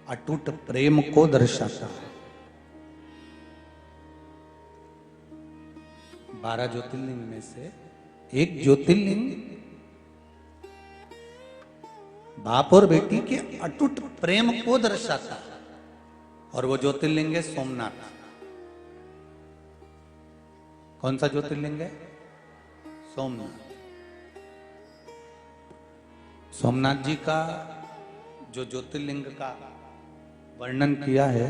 अटूट प्रेम को दर्शाता है? 12 ज्योतिर्लिंग में से एक ज्योतिर्लिंग बाप और बेटी के अटूट प्रेम को दर्शाता है और वो ज्योतिर्लिंग है सोमनाथ। कौन सा ज्योतिर्लिंग है? सोमनाथ। सोमनाथ जी का जो ज्योतिर्लिंग का वर्णन किया है,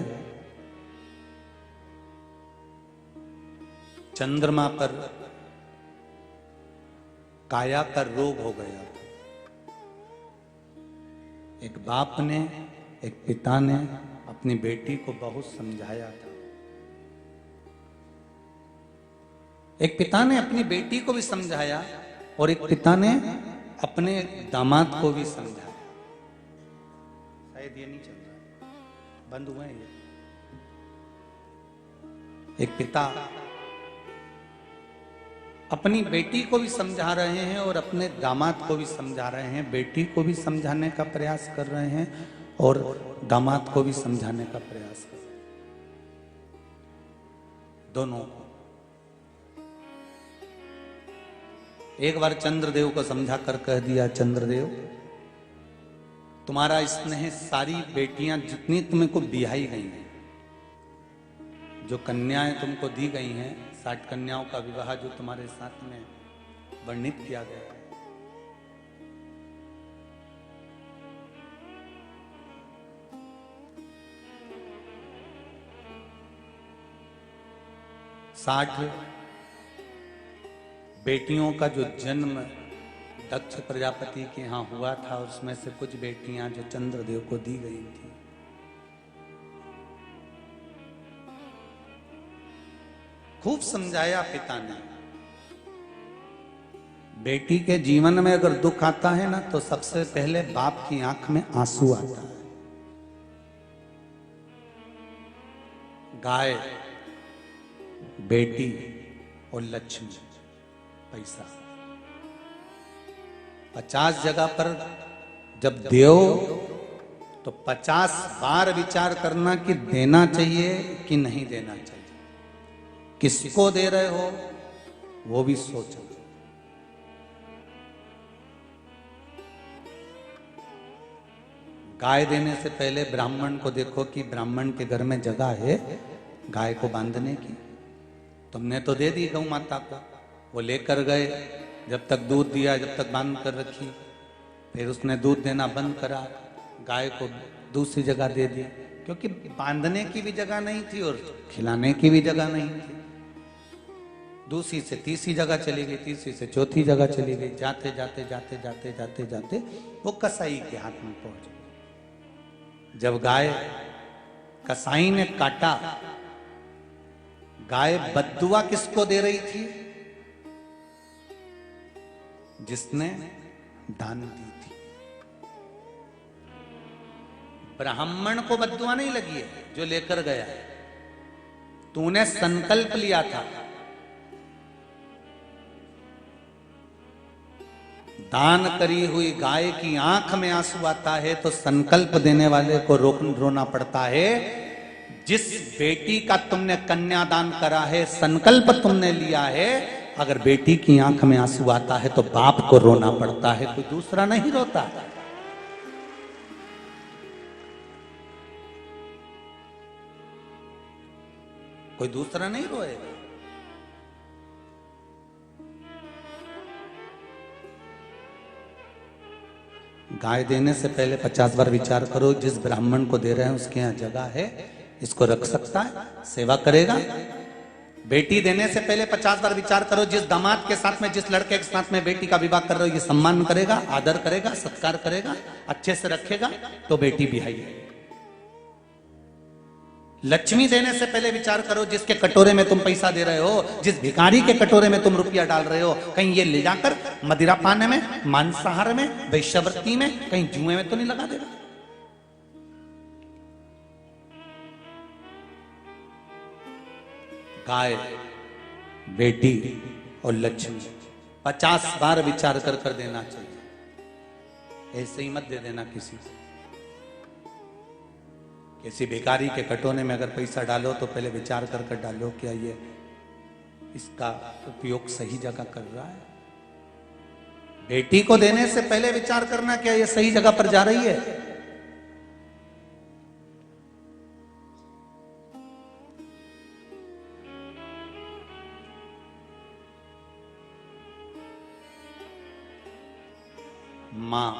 चंद्रमा पर काया का रोग हो गया एक बाप ने, एक पिता ने अपनी बेटी को बहुत समझाया था। एक पिता ने अपनी बेटी को भी समझाया और एक पिता ने अपने दामाद को भी समझाया। शायद ये नहीं चल रहा, बंद हुआ है ये। एक पिता अपनी बेटी को भी समझा रहे हैं और अपने दामाद को भी समझा रहे हैं। बेटी को भी समझाने का प्रयास कर रहे हैं और दामाद को भी समझाने का प्रयास कर रहे हैं, दोनों को। एक बार चंद्रदेव को समझा कर कह दिया, चंद्रदेव तुम्हारा स्नेह सारी बेटियां जितनी तुम्हें को बिहाई गई हैं, जो कन्याएं तुमको दी गई हैं, 60 कन्याओं का विवाह जो तुम्हारे साथ में वर्णित किया गया है, साठ बेटियों का जो जन्म दक्ष प्रजापति के यहाँ हुआ था, उसमें से कुछ बेटियां जो चंद्रदेव को दी गई थी। खूब समझाया पिता ने। बेटी के जीवन में अगर दुख आता है ना, तो सबसे पहले बाप की आंख में आंसू आता है। गाय, बेटी और लक्ष्मी, पैसा। 50 जगह पर जब देओ तो 50 बार विचार करना कि देना चाहिए कि नहीं देना चाहिए, किसको दे रहे हो वो भी सोचो। गाय देने से पहले ब्राह्मण को देखो कि ब्राह्मण के घर में जगह है गाय को बांधने की। तुमने तो दे दी गौ माता को, वो लेकर गए, जब तक दूध दिया, जब तक बांध कर रखी, फिर उसने दूध देना बंद करा, गाय को दूसरी जगह दे दी, क्योंकि बांधने की भी जगह नहीं थी और खिलाने की भी जगह नहीं थी। दूसरी से तीसरी जगह चली गई, तीसरी से चौथी जगह चली गई, जाते जाते जाते जाते जाते जाते वो कसाई के हाथ में पहुंच गई। जब गाय कसाई ने काटा, गाय बद्दुआ किसको दे रही थी? जिसने दान दी थी। ब्राह्मण को बद्दुआ नहीं लगी है जो लेकर गया है। तूने संकल्प लिया था, दान करी हुई गाय की आंख में आंसू आता है तो संकल्प देने वाले को रोना पड़ता है। जिस बेटी का तुमने कन्यादान करा है, संकल्प तुमने लिया है, अगर बेटी की आंख में आंसू आता है तो बाप को रोना पड़ता है, कोई दूसरा नहीं रोता। कोई दूसरा नहीं रोएगा। गाय देने से पहले 50 बार विचार करो, जिस ब्राह्मण को दे रहे हैं उसके यहाँ जगह है, इसको रख सकता है, सेवा करेगा। बेटी देने से पहले 50 बार विचार करो, जिस दामाद के साथ में, जिस लड़के के साथ में बेटी का विवाह कर रहे हो, ये सम्मान करेगा, आदर करेगा, सत्कार करेगा, अच्छे से रखेगा, तो बेटी बिहाई है। लक्ष्मी देने से पहले विचार करो, जिसके कटोरे में तुम पैसा दे रहे हो, जिस भिखारी के कटोरे में तुम रुपया डाल रहे हो, कहीं ये ले जाकर मदिरा पाने में, मांसाहार में, वैश्यवृत्ति में, कहीं जुए में तो नहीं लगा देगा। गाय, बेटी और लक्ष्मी 50 बार विचार कर देना चाहिए। ऐसे ही मत दे देना किसी से। किसी भिखारी के कटोरे में अगर पैसा डालो तो पहले विचार कर डालो, क्या ये इसका उपयोग सही जगह कर रहा है। बेटी को देने से पहले विचार करना, क्या ये सही जगह पर जा रही है। मां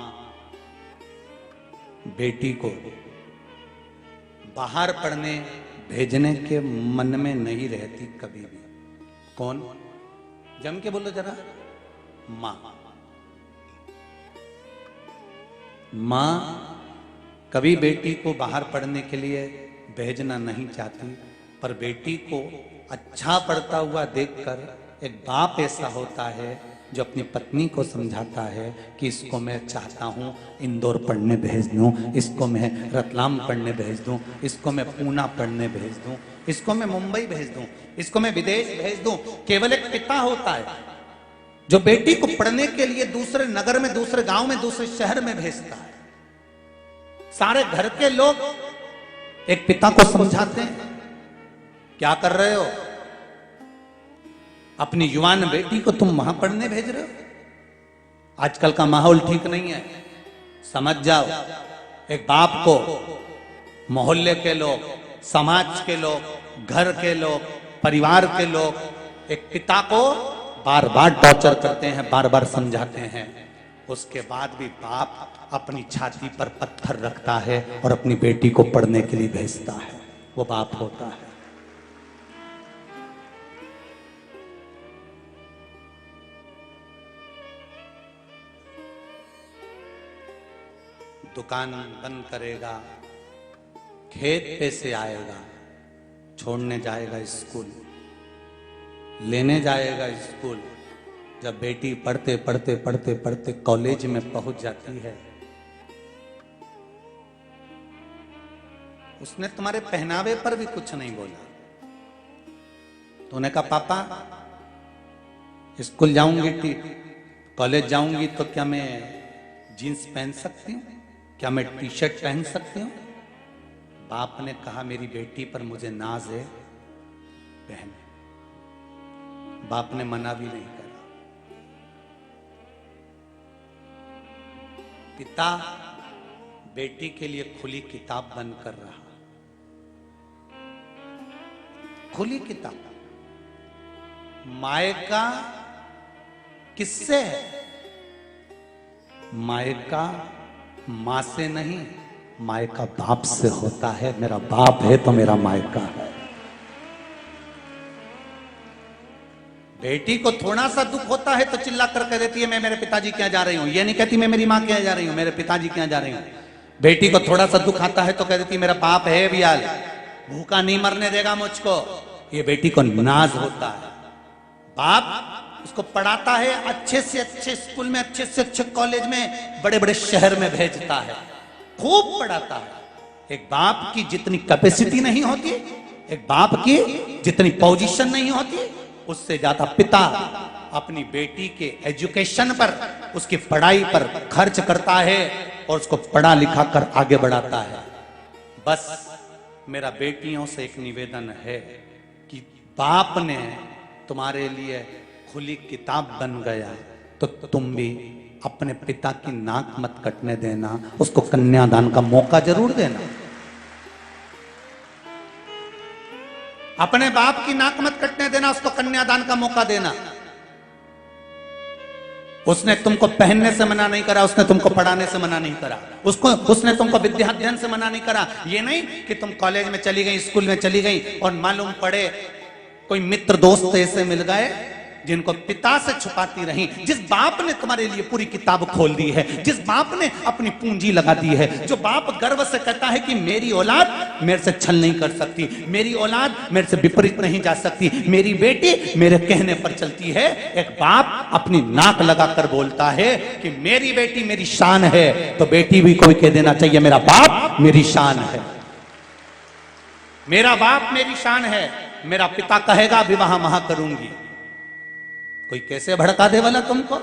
बेटी को बाहर पढ़ने भेजने के मन में नहीं रहती कभी भी। कौन? जम के बोलो जरा। मां कभी बेटी को बाहर पढ़ने के लिए भेजना नहीं चाहती, पर बेटी को अच्छा पढ़ता हुआ देखकर एक बाप ऐसा होता है जो अपनी पत्नी को समझाता है कि इसको मैं चाहता हूँ इंदौर पढ़ने भेज दूँ, इसको मैं रतलाम पढ़ने भेज दूँ, इसको मैं पूना पढ़ने भेज दूँ, इसको मैं मुंबई भेज दूँ, इसको मैं विदेश भेज दूँ। केवल एक पिता होता है जो बेटी को पढ़ने के लिए दूसरे नगर में, दूसरे गांव में, दूसरे शहर में भेजता है। सारे घर के लोग एक पिता को समझाते हैं, क्या कर रहे हो, अपनी युवान बेटी को तुम वहां पढ़ने भेज रहे हो, आजकल का माहौल ठीक नहीं है, समझ जाओ। एक बाप को मोहल्ले के लोग, समाज के लोग, घर के लोग, परिवार के लोग एक पिता को बार बार टॉर्चर करते हैं, बार बार समझाते हैं, उसके बाद भी बाप अपनी छाती पर पत्थर रखता है और अपनी बेटी को पढ़ने के लिए भेजता है। वो बाप होता है। दुकान बंद करेगा, खेत पे से आएगा, छोड़ने जाएगा स्कूल, लेने जाएगा स्कूल। जब बेटी पढ़ते पढ़ते पढ़ते पढ़ते कॉलेज में पहुंच जाती है, उसने तुम्हारे पहनावे पर भी कुछ नहीं बोला। तूने कहा पापा स्कूल जाऊंगी, कॉलेज जाऊंगी तो क्या मैं जीन्स पहन सकती हूँ, क्या मैं टी शर्ट पहन सकती हूँ? बाप ने कहा मेरी बेटी पर मुझे नाज है, पहने। बाप ने मना भी नहीं करा। पिता बेटी के लिए खुली किताब बंद कर रहा, खुली किताब। मायका किससे है? मायका मां से नहीं, मायका बाप से होता है। मेरा बाप है तो मेरा मायका है। बेटी को थोड़ा सा दुख होता है तो चिल्ला कर कह देती है मैं मेरे पिताजी के यहाँ जा रही हूं। ये नहीं कहती मैं मेरी मां के यहाँ जा रही हूं, मेरे पिताजी के यहाँ जा रही हूं। बेटी को थोड़ा सा दुख आता है तो कह देती मेरा बाप है बियाल, भूखा नहीं मरने देगा मुझको। ये बेटी को नाज होता है। बाप उसको पढ़ाता है, अच्छे से अच्छे स्कूल में, अच्छे से अच्छे कॉलेज में, बड़े बड़े शहर में भेजता है, खूब पढ़ाता है। एक बाप की जितनी कैपेसिटी नहीं होती, एक बाप की जितनी पोजीशन नहीं होती, उससे ज्यादा पिता अपनी बेटी के एजुकेशन पर, उसकी पढ़ाई पर खर्च करता है और उसको पढ़ा लिखा कर आगे बढ़ाता है। बस मेरा बेटियों से एक निवेदन है कि बाप ने तुम्हारे लिए खुली किताब बन गया तो तुम भी अपने पिता की नाक मत कटने देना, उसको कन्यादान का मौका जरूर देना। अपने बाप की नाक मत कटने देना, उसको कन्यादान का मौका देना। उसने तुमको पहनने से मना नहीं करा, उसने तुमको पढ़ाने से मना नहीं करा, उसने तुमको विद्याध्ययन से मना नहीं करा। ये नहीं कि तुम कॉलेज में चली गई, स्कूल में चली गई और मालूम पड़े कोई मित्र दोस्त ऐसे मिल गए जिनको पिता से छुपाती रही। जिस बाप ने तुम्हारे लिए पूरी किताब खोल दी है, जिस बाप ने अपनी पूंजी लगा दी है, जो बाप गर्व से कहता है कि मेरी औलाद मेरे से छल नहीं कर सकती, मेरी औलाद मेरे से विपरीत नहीं जा सकती, मेरी बेटी मेरे कहने पर चलती है। एक बाप अपनी नाक लगाकर बोलता है कि मेरी बेटी मेरी शान है, तो बेटी भी कोई कह देना चाहिए मेरा बाप मेरी शान है, मेरा बाप मेरी शान है। मेरा पिता कहेगा विवाह महा करूंगी। कोई कैसे भड़का दे वाला तुमको,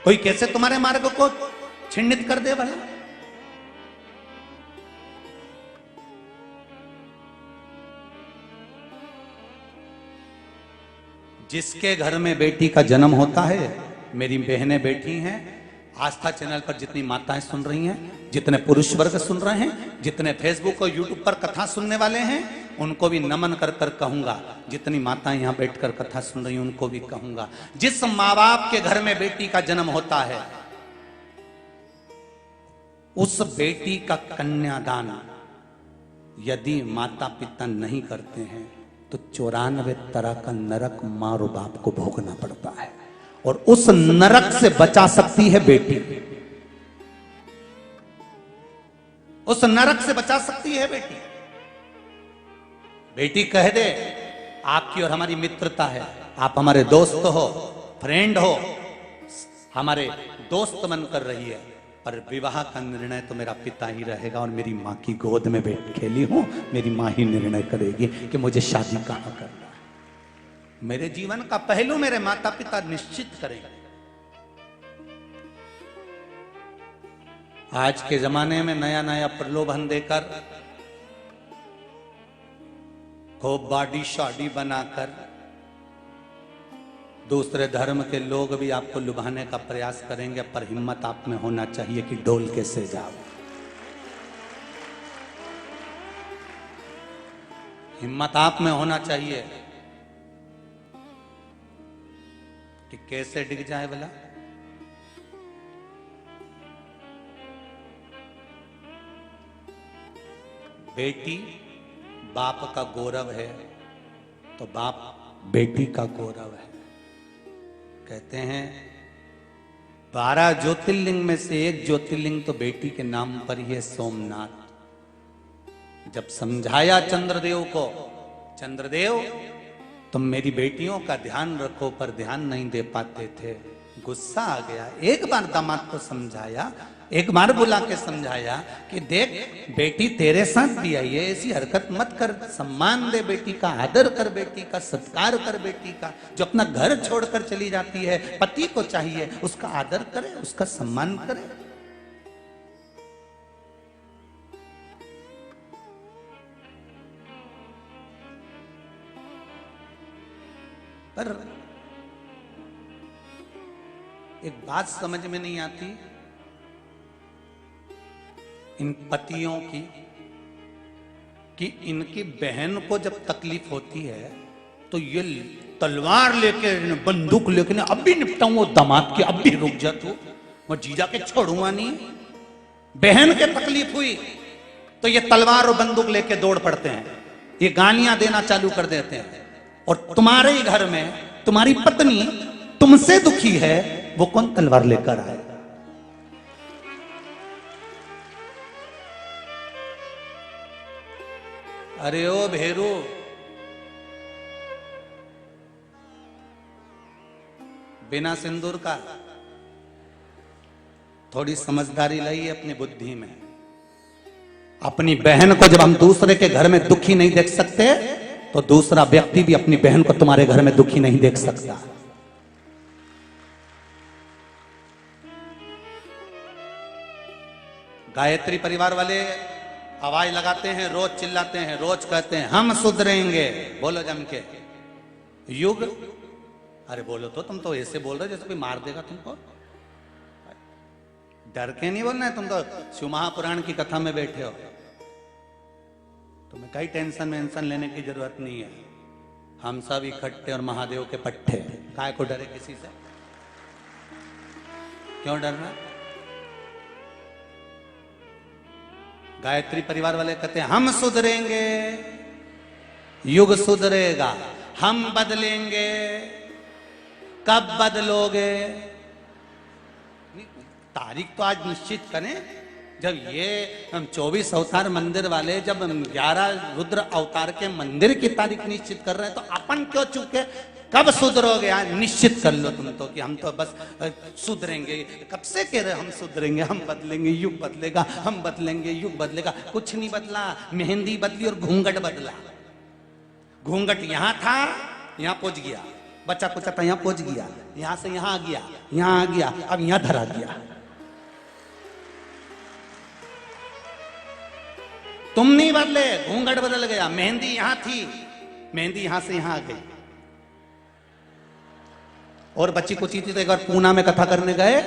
कोई कैसे तुम्हारे मार्ग को छिन्नित कर दे वाला। जिसके घर में बेटी का जन्म होता है, मेरी बहनें बैठी हैं, आस्था चैनल पर जितनी माताएं सुन रही हैं, जितने पुरुष वर्ग सुन रहे हैं, जितने फेसबुक और यूट्यूब पर कथा सुनने वाले हैं, उनको भी नमन कर कर कहूंगा। जितनी माताएं यहां बैठकर कथा सुन रही हैं उनको भी कहूंगा, जिस माँ बाप के घर में बेटी का जन्म होता है, उस बेटी का कन्यादान यदि माता पिता नहीं करते हैं तो 94 तरह का नरक माँ और बाप को भोगना पड़ता है। और उस नरक से बचा सकती है बेटी। उस नरक से बचा सकती है बेटी। बेटी कह दे आपकी और हमारी मित्रता है, आप हमारे दोस्त हो, फ्रेंड हो, हमारे दोस्त बनकर रही है, पर विवाह का निर्णय तो मेरा पिता ही रहेगा और मेरी माँ की गोद में बैठ खेली हूं, मेरी माँ ही निर्णय करेगी कि मुझे शादी कहां करना है। मेरे जीवन का पहलू मेरे माता पिता निश्चित करेंगे। आज के जमाने में नया नया प्रलोभन देकर, खूब बॉडी शाडी बनाकर दूसरे धर्म के लोग भी आपको लुभाने का प्रयास करेंगे, पर हिम्मत आप में होना चाहिए कि डोल कैसे जाओ। हिम्मत आप में होना चाहिए कि कैसे डिग जाए भला। बेटी बाप का गौरव है तो बाप बेटी का गौरव है। कहते हैं 12 ज्योतिर्लिंग में से एक ज्योतिर्लिंग तो बेटी के नाम पर ही है, सोमनाथ। जब समझाया चंद्रदेव को, चंद्रदेव तुम मेरी बेटियों का ध्यान रखो, पर ध्यान नहीं दे पाते थे, गुस्सा आ गया। एक बार दामाद को समझाया, एक बार बुला के समझाया कि देख बेटी तेरे साथ भी आई है, ऐसी हरकत मत कर, सम्मान दे बेटी का, आदर कर बेटी का, सत्कार कर बेटी का। जो अपना घर छोड़कर चली जाती है, पति को चाहिए उसका आदर करे, उसका सम्मान करे। पर एक बात समझ में नहीं आती इन पतियों की, कि इनकी बहन को जब तकलीफ होती है तो ये तलवार लेके, बंदूक लेके, अब भी निपटाऊं वो दामाद की, अब भी रुक जा तू, मैं जीजा के छोड़ूंगा नहीं। बहन के तकलीफ हुई तो ये तलवार और बंदूक लेके दौड़ पड़ते हैं, ये गालियां देना चालू कर देते हैं। और तुम्हारे ही घर में तुम्हारी पत्नी तुमसे दुखी है, वो कौन तलवार लेकर आए? अरे ओ भेरू, बिना सिंदूर का थोड़ी समझदारी लाई अपनी बुद्धि में। अपनी बहन को जब हम दूसरे के घर में दुखी नहीं देख सकते, तो दूसरा व्यक्ति भी अपनी बहन को तुम्हारे घर में दुखी नहीं देख सकता। गायत्री परिवार वाले आवाज लगाते हैं, रोज चिल्लाते हैं, रोज कहते हैं हम सुधरेंगे, बोलो जम के। युग, अरे बोलो तो, तुम तो ऐसे बोल रहे हो जैसे कोई मार देगा तुमको। डर के नहीं बोलना है, तुम तो शिव महापुराण की कथा में बैठे हो, तुम्हें कई टेंशन वेंशन लेने की जरूरत नहीं है। हम सब इकट्ठे और महादेव के पट्टे, काय को डरे किसी से? क्यों डरना? गायत्री परिवार वाले कहते हैं हम सुधरेंगे, युग सुधरेगा, हम बदलेंगे। कब बदलोगे? तारीख तो आज निश्चित करें। जब ये 24 अवतार मंदिर वाले जब 11 रुद्र अवतार के मंदिर की तारीख निश्चित कर रहे हैं, तो अपन क्यों चूके? कब सुधरोगे? आज निश्चित कर लो तुम तो कि हम तो बस सुधरेंगे। कब से कह रहे हम सुधरेंगे, हम बदलेंगे, युग बदलेगा, हम बदलेंगे, युग बदलेगा। कुछ नहीं बदला, मेहंदी बदली और घूंघट बदला। घूंघट यहां था, यहां पहुंच गया, बच्चा कुछ था, यहां पहुंच गया, यहां से यहां आ गया, यहां आ गया, अब यहां धरा गया। तुम नहीं बदले, घूंघट बदल गया। मेहंदी यहां थी, मेहंदी यहां से यहां आ गई। और बच्ची कुची थी तो एक बार पूना में कथा करने गए,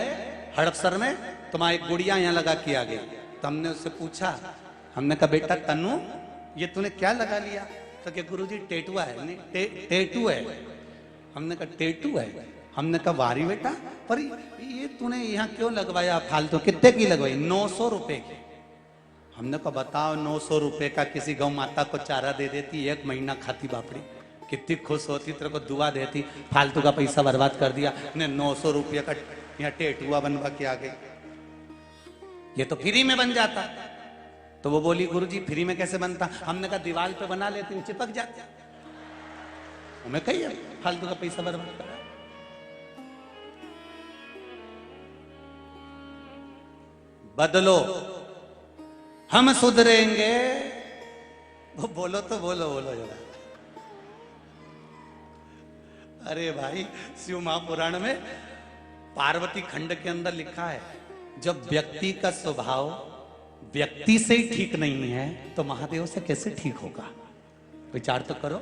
हड़पसर में, तुम्हारी गुड़िया यहां लगा के आ गई। तो हमने उससे पूछा, हमने कहा बेटा तन्नू ये तूने क्या लगा लिया? तो क्या गुरुजी टेटुआ है? नहीं टेटू है। हमने कहा टेटू है? हमने कहा वारी बेटा, पर ये तूने यहाँ क्यों लगवाया फालतू? कितने की लगवाई? 900 रुपए की। हमने कहा बताओ 900 रुपए का किसी गौ माता को चारा दे देती, 1 महीना खाती बापड़ी, कितनी खुश होती, तेरे को दुआ देती, फालतू का पैसा बर्बाद कर दिया ने 900 रुपये का यहाँ टेटुआ बनवा के आ गई, ये तो फ्री में बन जाता। तो वो बोली गुरुजी फ्री में कैसे बनता? हमने कहा दीवार पे बना लेती, चिपक जाते। हमें कही फालतू का पैसा बर्बाद करा। बदलो, हम सुधरेंगे। वो बोलो तो बोलो जरा। अरे भाई, शिव महापुराण में पार्वती खंड के अंदर लिखा है, जब व्यक्ति का स्वभाव व्यक्ति से ही ठीक नहीं है तो महादेव से कैसे ठीक होगा? विचार तो करो।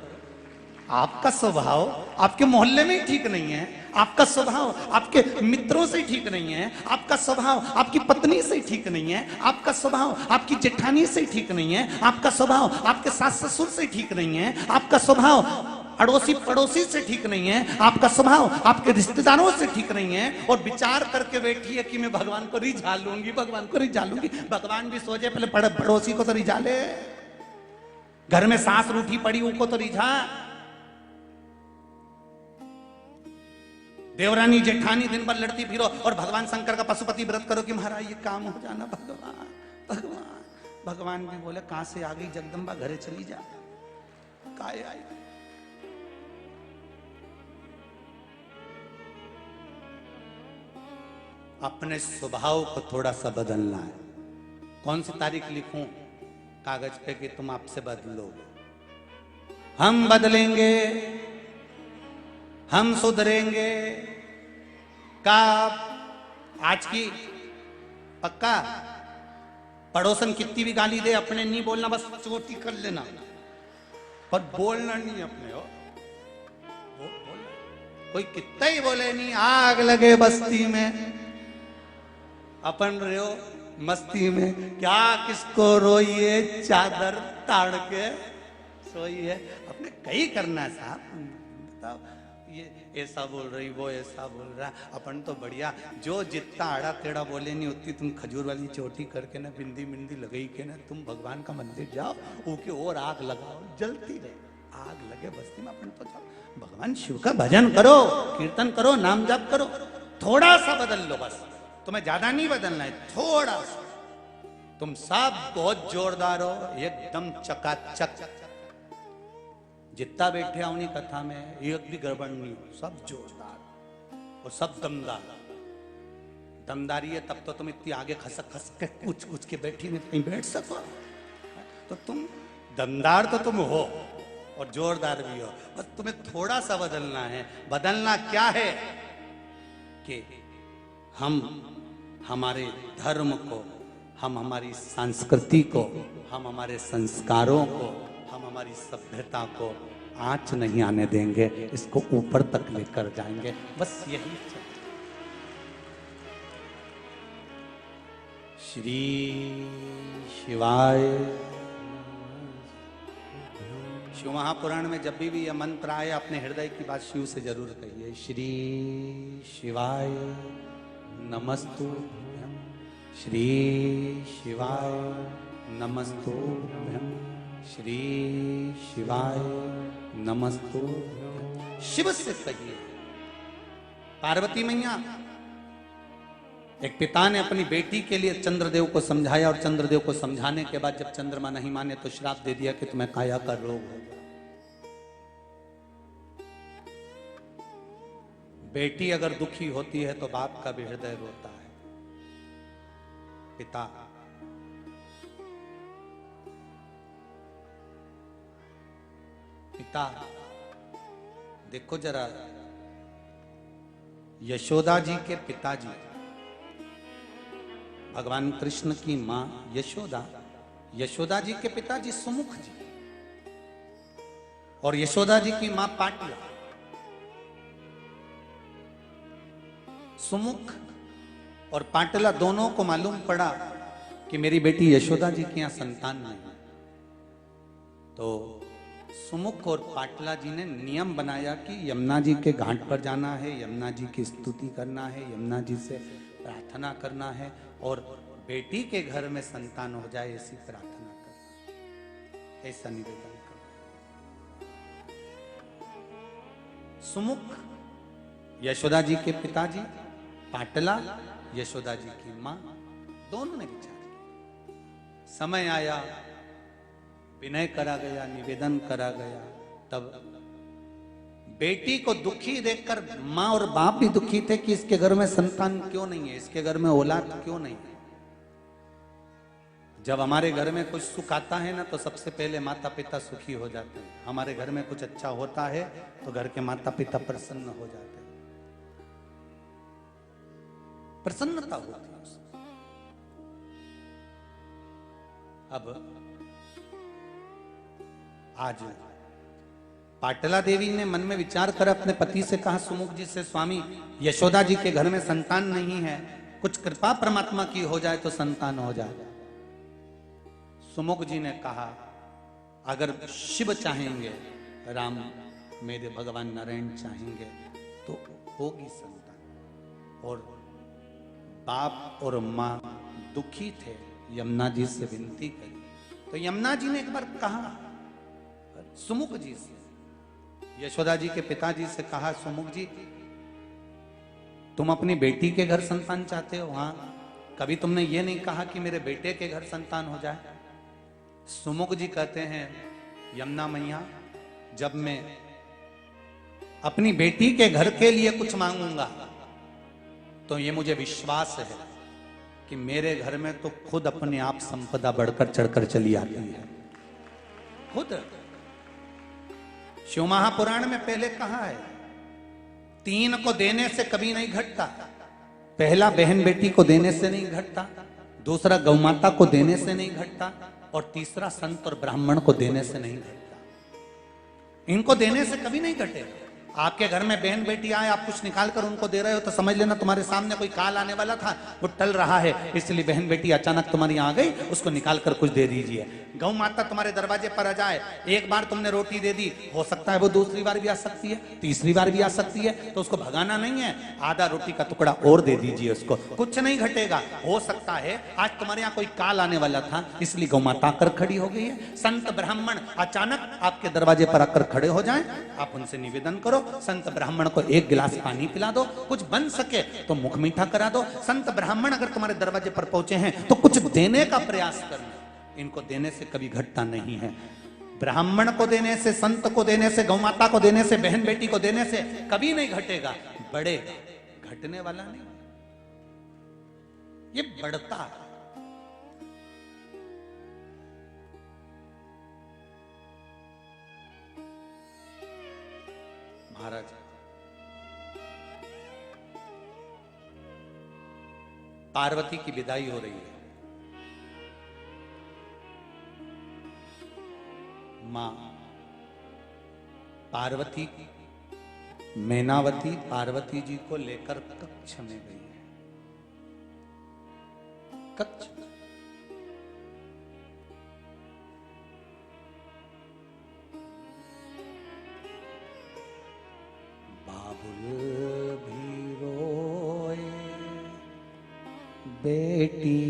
आपका स्वभाव आपके मोहल्ले में ही ठीक नहीं है, आपका स्वभाव आपके मित्रों से ठीक नहीं है, आपका स्वभाव आपकी पत्नी से ठीक नहीं है, आपका स्वभाव आपकी जेठानी से ठीक नहीं है, आपका स्वभाव आपके सास ससुर से ठीक नहीं है, आपका स्वभाव अड़ोसी पड़ोसी से ठीक नहीं है, आपका स्वभाव आपके रिश्तेदारों से ठीक नहीं है, और विचार करके बैठी है कि मैं भगवान को रिझा लूंगी, भगवान को रिझा लूंगी। भगवान भी सोचे पहले पड़ोसी को तो रिझा ले, घर में सास रूठी पड़ी उनको तो रिझा, देवरानी जेठानी दिन भर लड़ती फिरो, और भगवान शंकर का पशुपति व्रत करो कि महाराज ये काम हो जाना। भगवान भगवान भगवान भी बोले कहां से आ गई जगदम्बा, घरे चली जा। काय आई? अपने स्वभाव को थोड़ा सा बदलना है। कौन सी तारीख लिखूं कागज पे कि तुम आपसे बदलो? हम बदलेंगे, हम सुधरेंगे। का आज की पक्का? पड़ोसन कितनी भी गाली दे, अपने नहीं बोलना, बस चोटी कर लेना, पर बोलना नहीं अपने। हो कोई कितना ही बोले नहीं, आग लगे बस्ती में, अपन रहो मस्ती में, क्या किसको रोइए, चादर ताड़ के सोइए। अपने कई करना है साहब, बताओ ये ऐसा बोल रही, वो ऐसा बोल रहा। अपन तो बढ़िया, जो जितना आड़ा टेढ़ा बोले नहीं उतनी तुम खजूर वाली चोटी करके ना, बिंदी बिंदी लगाई के ना, तुम भगवान का मंदिर जाओ, ऊके और आग लगाओ, जलती रहे, आग लगे बस्ती में। अपन तो जाओ भगवान शिव का भजन करो, कीर्तन करो, नाम जाप करो, थोड़ा सा बदल लो बस। तुम्हें ज्यादा नहीं बदलना है, थोड़ा सा। तुम सब बहुत जोरदार हो, एकदम चकाचक, जितना बैठे उन्हीं कथा में एक भी गड़बड़ नहीं हो, सब जोरदार और सब दमदार। दमदारी है तब तो तुम इतनी आगे खसक खसक के कुछ के बैठी नहीं, कहीं बैठ सको। तो तुम दमदार तो तुम हो और जोरदार भी हो, बस तुम्हें थोड़ा सा बदलना है। बदलना क्या है कि हम हमारे धर्म को, हम हमारी संस्कृति को, हम हमारे संस्कारों को, हम हमारी सभ्यता को आंच नहीं आने देंगे, इसको ऊपर तक लेकर जाएंगे, बस यही। श्री शिवाय। शिव महापुराण में जब भी यह मंत्र आए, अपने हृदय की बात शिव से जरूर कहिए। श्री शिवाय नमस्तुभ्यं, श्री शिवाय नमस्तुभ्यं, श्री शिवाय नमस्तुभ्यं। शिव से कहिए। पार्वती मैया, एक पिता ने अपनी बेटी के लिए चंद्रदेव को समझाया, और चंद्रदेव को समझाने के बाद जब चंद्रमा नहीं माने तो श्राप दे दिया कि तुम्हें काया का रोग होगा। बेटी अगर दुखी होती है तो बाप का भी हृदय रोता है। पिता पिता देखो जरा, यशोदा जी के पिताजी, भगवान कृष्ण की मां यशोदा, यशोदा जी के पिताजी सुमुख जी, और यशोदा जी की मां पाटला। सुमुख और पाटला दोनों को मालूम पड़ा कि मेरी बेटी यशोदा जी के यहां संतान नहीं, तो सुमुख और पाटला जी ने नियम बनाया कि यमुना जी के घाट पर जाना है, यमुना जी की स्तुति करना है, यमुना जी से प्रार्थना करना है, और बेटी के घर में संतान हो जाए ऐसी प्रार्थना करना, ऐसा निवेदन करना। सुमुख यशोदा जी के पिताजी, पाटला यशोदा जी की मां, दोनों ने विचार किया। समय आया, विनय करा गया, निवेदन करा गया। तब बेटी को दुखी देखकर मां और बाप भी दुखी थे कि इसके घर में संतान क्यों नहीं है, इसके घर में औलाद क्यों नहीं है। जब हमारे घर में कुछ सुख आता है ना, तो सबसे पहले माता पिता सुखी हो जाते हैं। हमारे घर में कुछ अच्छा होता है तो घर के माता पिता प्रसन्न हो जाते हैं, प्रसन्नता होती है उसमें। अब आज पाटला देवी ने मन में विचार कर अपने पति से कहा, सुमुख जी से, स्वामी यशोदा जी के घर में संतान नहीं है, कुछ कृपा परमात्मा की हो जाए तो संतान हो जाए। सुमुख जी ने कहा, अगर शिव चाहेंगे, राम मेरे भगवान नारायण चाहेंगे तो होगी संतान। और बाप और मां दुखी थे, यमुना जी से विनती करी। तो यमुना जी ने एक बार कहा सुमुख जी से, यशोदा जी के पिताजी से कहा, सुमुख जी तुम अपनी बेटी के घर संतान चाहते हो? हाँ। कभी तुमने ये नहीं कहा कि मेरे बेटे के घर संतान हो जाए? सुमुख जी कहते हैं, यमुना मैया, जब मैं अपनी बेटी के घर के लिए कुछ मांगूंगा तो ये मुझे विश्वास है कि मेरे घर में तो खुद अपने आप संपदा बढ़कर चढ़कर चली आती है। खुद शिव महापुराण में पहले कहा है, तीन को देने से कभी नहीं घटता। पहला बहन बेटी को देने से नहीं घटता, दूसरा गौमाता को देने से नहीं घटता, और तीसरा संत और ब्राह्मण को देने से नहीं घटता। इनको देने से कभी नहीं घटेगा। आपके घर में बहन बेटी आए, आप कुछ निकाल कर उनको दे रहे हो तो समझ लेना तुम्हारे सामने कोई काल आने वाला था, वो टल रहा है, इसलिए बहन बेटी अचानक तुम्हारी यहाँ आ गई, उसको निकाल कर कुछ दे दीजिए। गौ माता तुम्हारे दरवाजे पर आ जाए, एक बार तुमने रोटी दे दी, हो सकता है वो दूसरी बार भी आ सकती है, तीसरी बार भी आ सकती है, तो उसको भगाना नहीं है, आधा रोटी का टुकड़ा और दे दीजिए उसको, कुछ नहीं घटेगा। हो सकता है आज तुम्हारे यहाँ कोई काल आने वाला था, इसलिए गौ माता आकर खड़ी हो गई है। संत ब्राह्मण अचानक आपके दरवाजे पर आकर खड़े हो जाएं, आप उनसे निवेदन करो, संत ब्राह्मण को एक गिलास पानी पिला दो, कुछ बन सके तो मुख मीठा करा दो। संत ब्राह्मण अगर तुम्हारे दरवाजे पर पहुंचे हैं तो कुछ देने का प्रयास करना। इनको देने से कभी घटता नहीं है। ब्राह्मण को देने से, संत को देने से, गौमाता को देने से, बहन बेटी को देने से कभी नहीं घटेगा, बढ़ेगा, घटने वाला नहीं, ये बढ़ता है। महाराज पार्वती की विदाई हो रही है। मां पार्वती, मैनावती पार्वती जी को लेकर कक्ष में गई है। कक्ष भी रोए, बेटी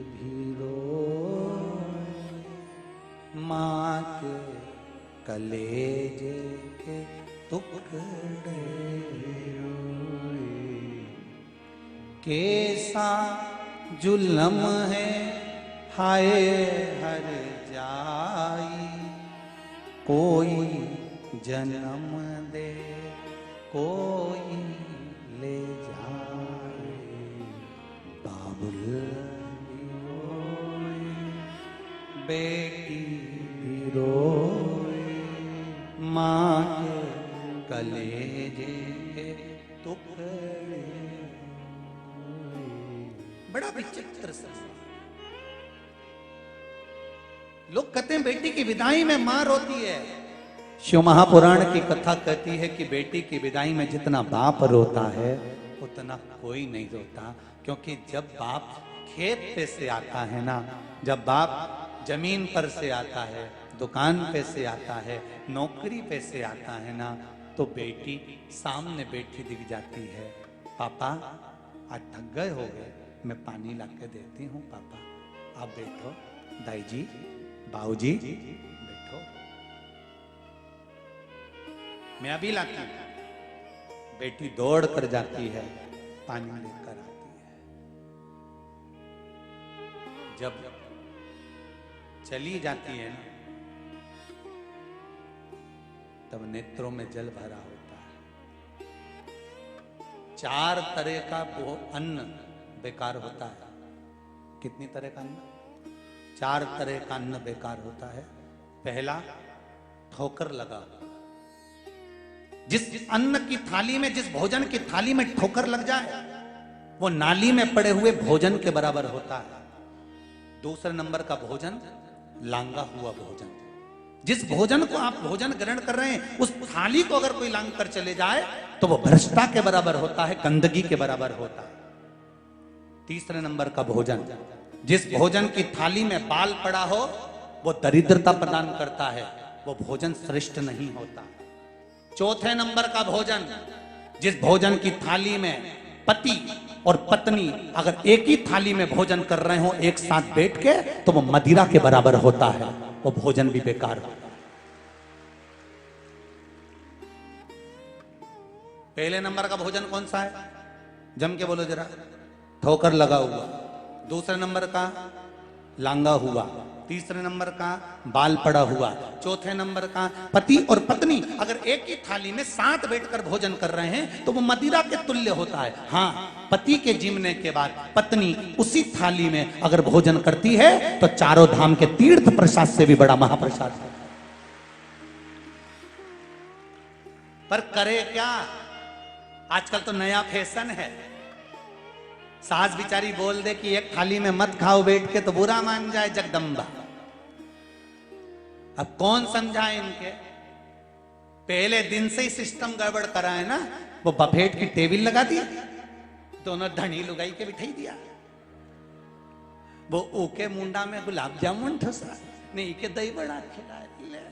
भी रोए, माँ के कलेजे के टुकड़े रोए, कैसा जुल्म है हाय हर जाई, कोई जन्म दे कोई ले जाए, बाबुल भी रोए, बेटी भी रोए, माँ के कलेजे के टुकड़े। बड़ा विचित्र सा। लोग कहते हैं बेटी की विदाई में मां रोती है। शिव महापुराण की कथा कहती है कि बेटी की विदाई में जितना बाप रोता है उतना कोई नहीं रोता, क्योंकि जब बाप खेत पे से आता है ना, जब बाप जमीन पर से आता है, दुकान पे से आता है, नौकरी पे से आता है ना, तो बेटी सामने बैठी दिख जाती है, पापा आज थक गए हो गए, मैं पानी ला के देती हूँ, पापा आप बैठो, दाई जी बाबूजी बैठो, मैं अभी लाती हूँ। बेटी दौड़ कर जाती है, पानी लेकर आती है। जब चली जाती है ना, तब नेत्रों में जल भरा होता है। 4 तरह का वो अन्न बेकार होता है। कितनी तरह का अन्न? 4 तरह का अन्न बेकार होता है। पहला, ठोकर लगा। जिस अन्न की थाली में, जिस भोजन की थाली में ठोकर लग जाए, वो नाली में पड़े हुए भोजन के बराबर होता है। दूसरे नंबर का भोजन, लांगा हुआ भोजन। जिस भोजन को आप भोजन ग्रहण कर रहे हैं, उस थाली को अगर कोई लांग कर चले जाए तो वो भ्रष्टा के बराबर होता है, गंदगी के बराबर होता है। तीसरे नंबर का भोजन, जिस भोजन की थाली में बाल पड़ा हो, वो दरिद्रता प्रदान करता है, वो भोजन श्रेष्ठ नहीं होता। चौथे नंबर का भोजन, जिस भोजन की थाली में पति और पत्नी अगर एक ही थाली में भोजन कर रहे हो एक साथ बैठ के, तो वो मदिरा के बराबर होता है, वो भोजन भी बेकार होता है। पहले नंबर का भोजन कौन सा है? जम के बोलो जरा। ठोकर लगा हुआ। दूसरे नंबर का लांगा हुआ। तीसरे नंबर का बाल पड़ा हुआ। चौथे नंबर का पति और पत्नी अगर एक ही थाली में साथ बैठकर भोजन कर रहे हैं तो वो मदिरा के तुल्य होता है। हाँ, पति के जिमने के बाद पत्नी उसी थाली में अगर भोजन करती है तो चारों धाम के तीर्थ प्रसाद से भी बड़ा महाप्रसाद है। पर करे क्या? आजकल तो नया फैशन है। सास बिचारी बोल दे कि एक थाली में मत खाओ बैठ के, तो बुरा मान जाए जगदम्बा। अब कौन समझाए इनके? पहले दिन से ही सिस्टम गड़बड़ करा है ना। वो बफेट की टेबल लगा दी, दोनों धनी लुगाई के बिठाई दिया। वो ऊके मुंडा में गुलाब जामुन ठसा, नहीं के दही बड़ा खिला ले।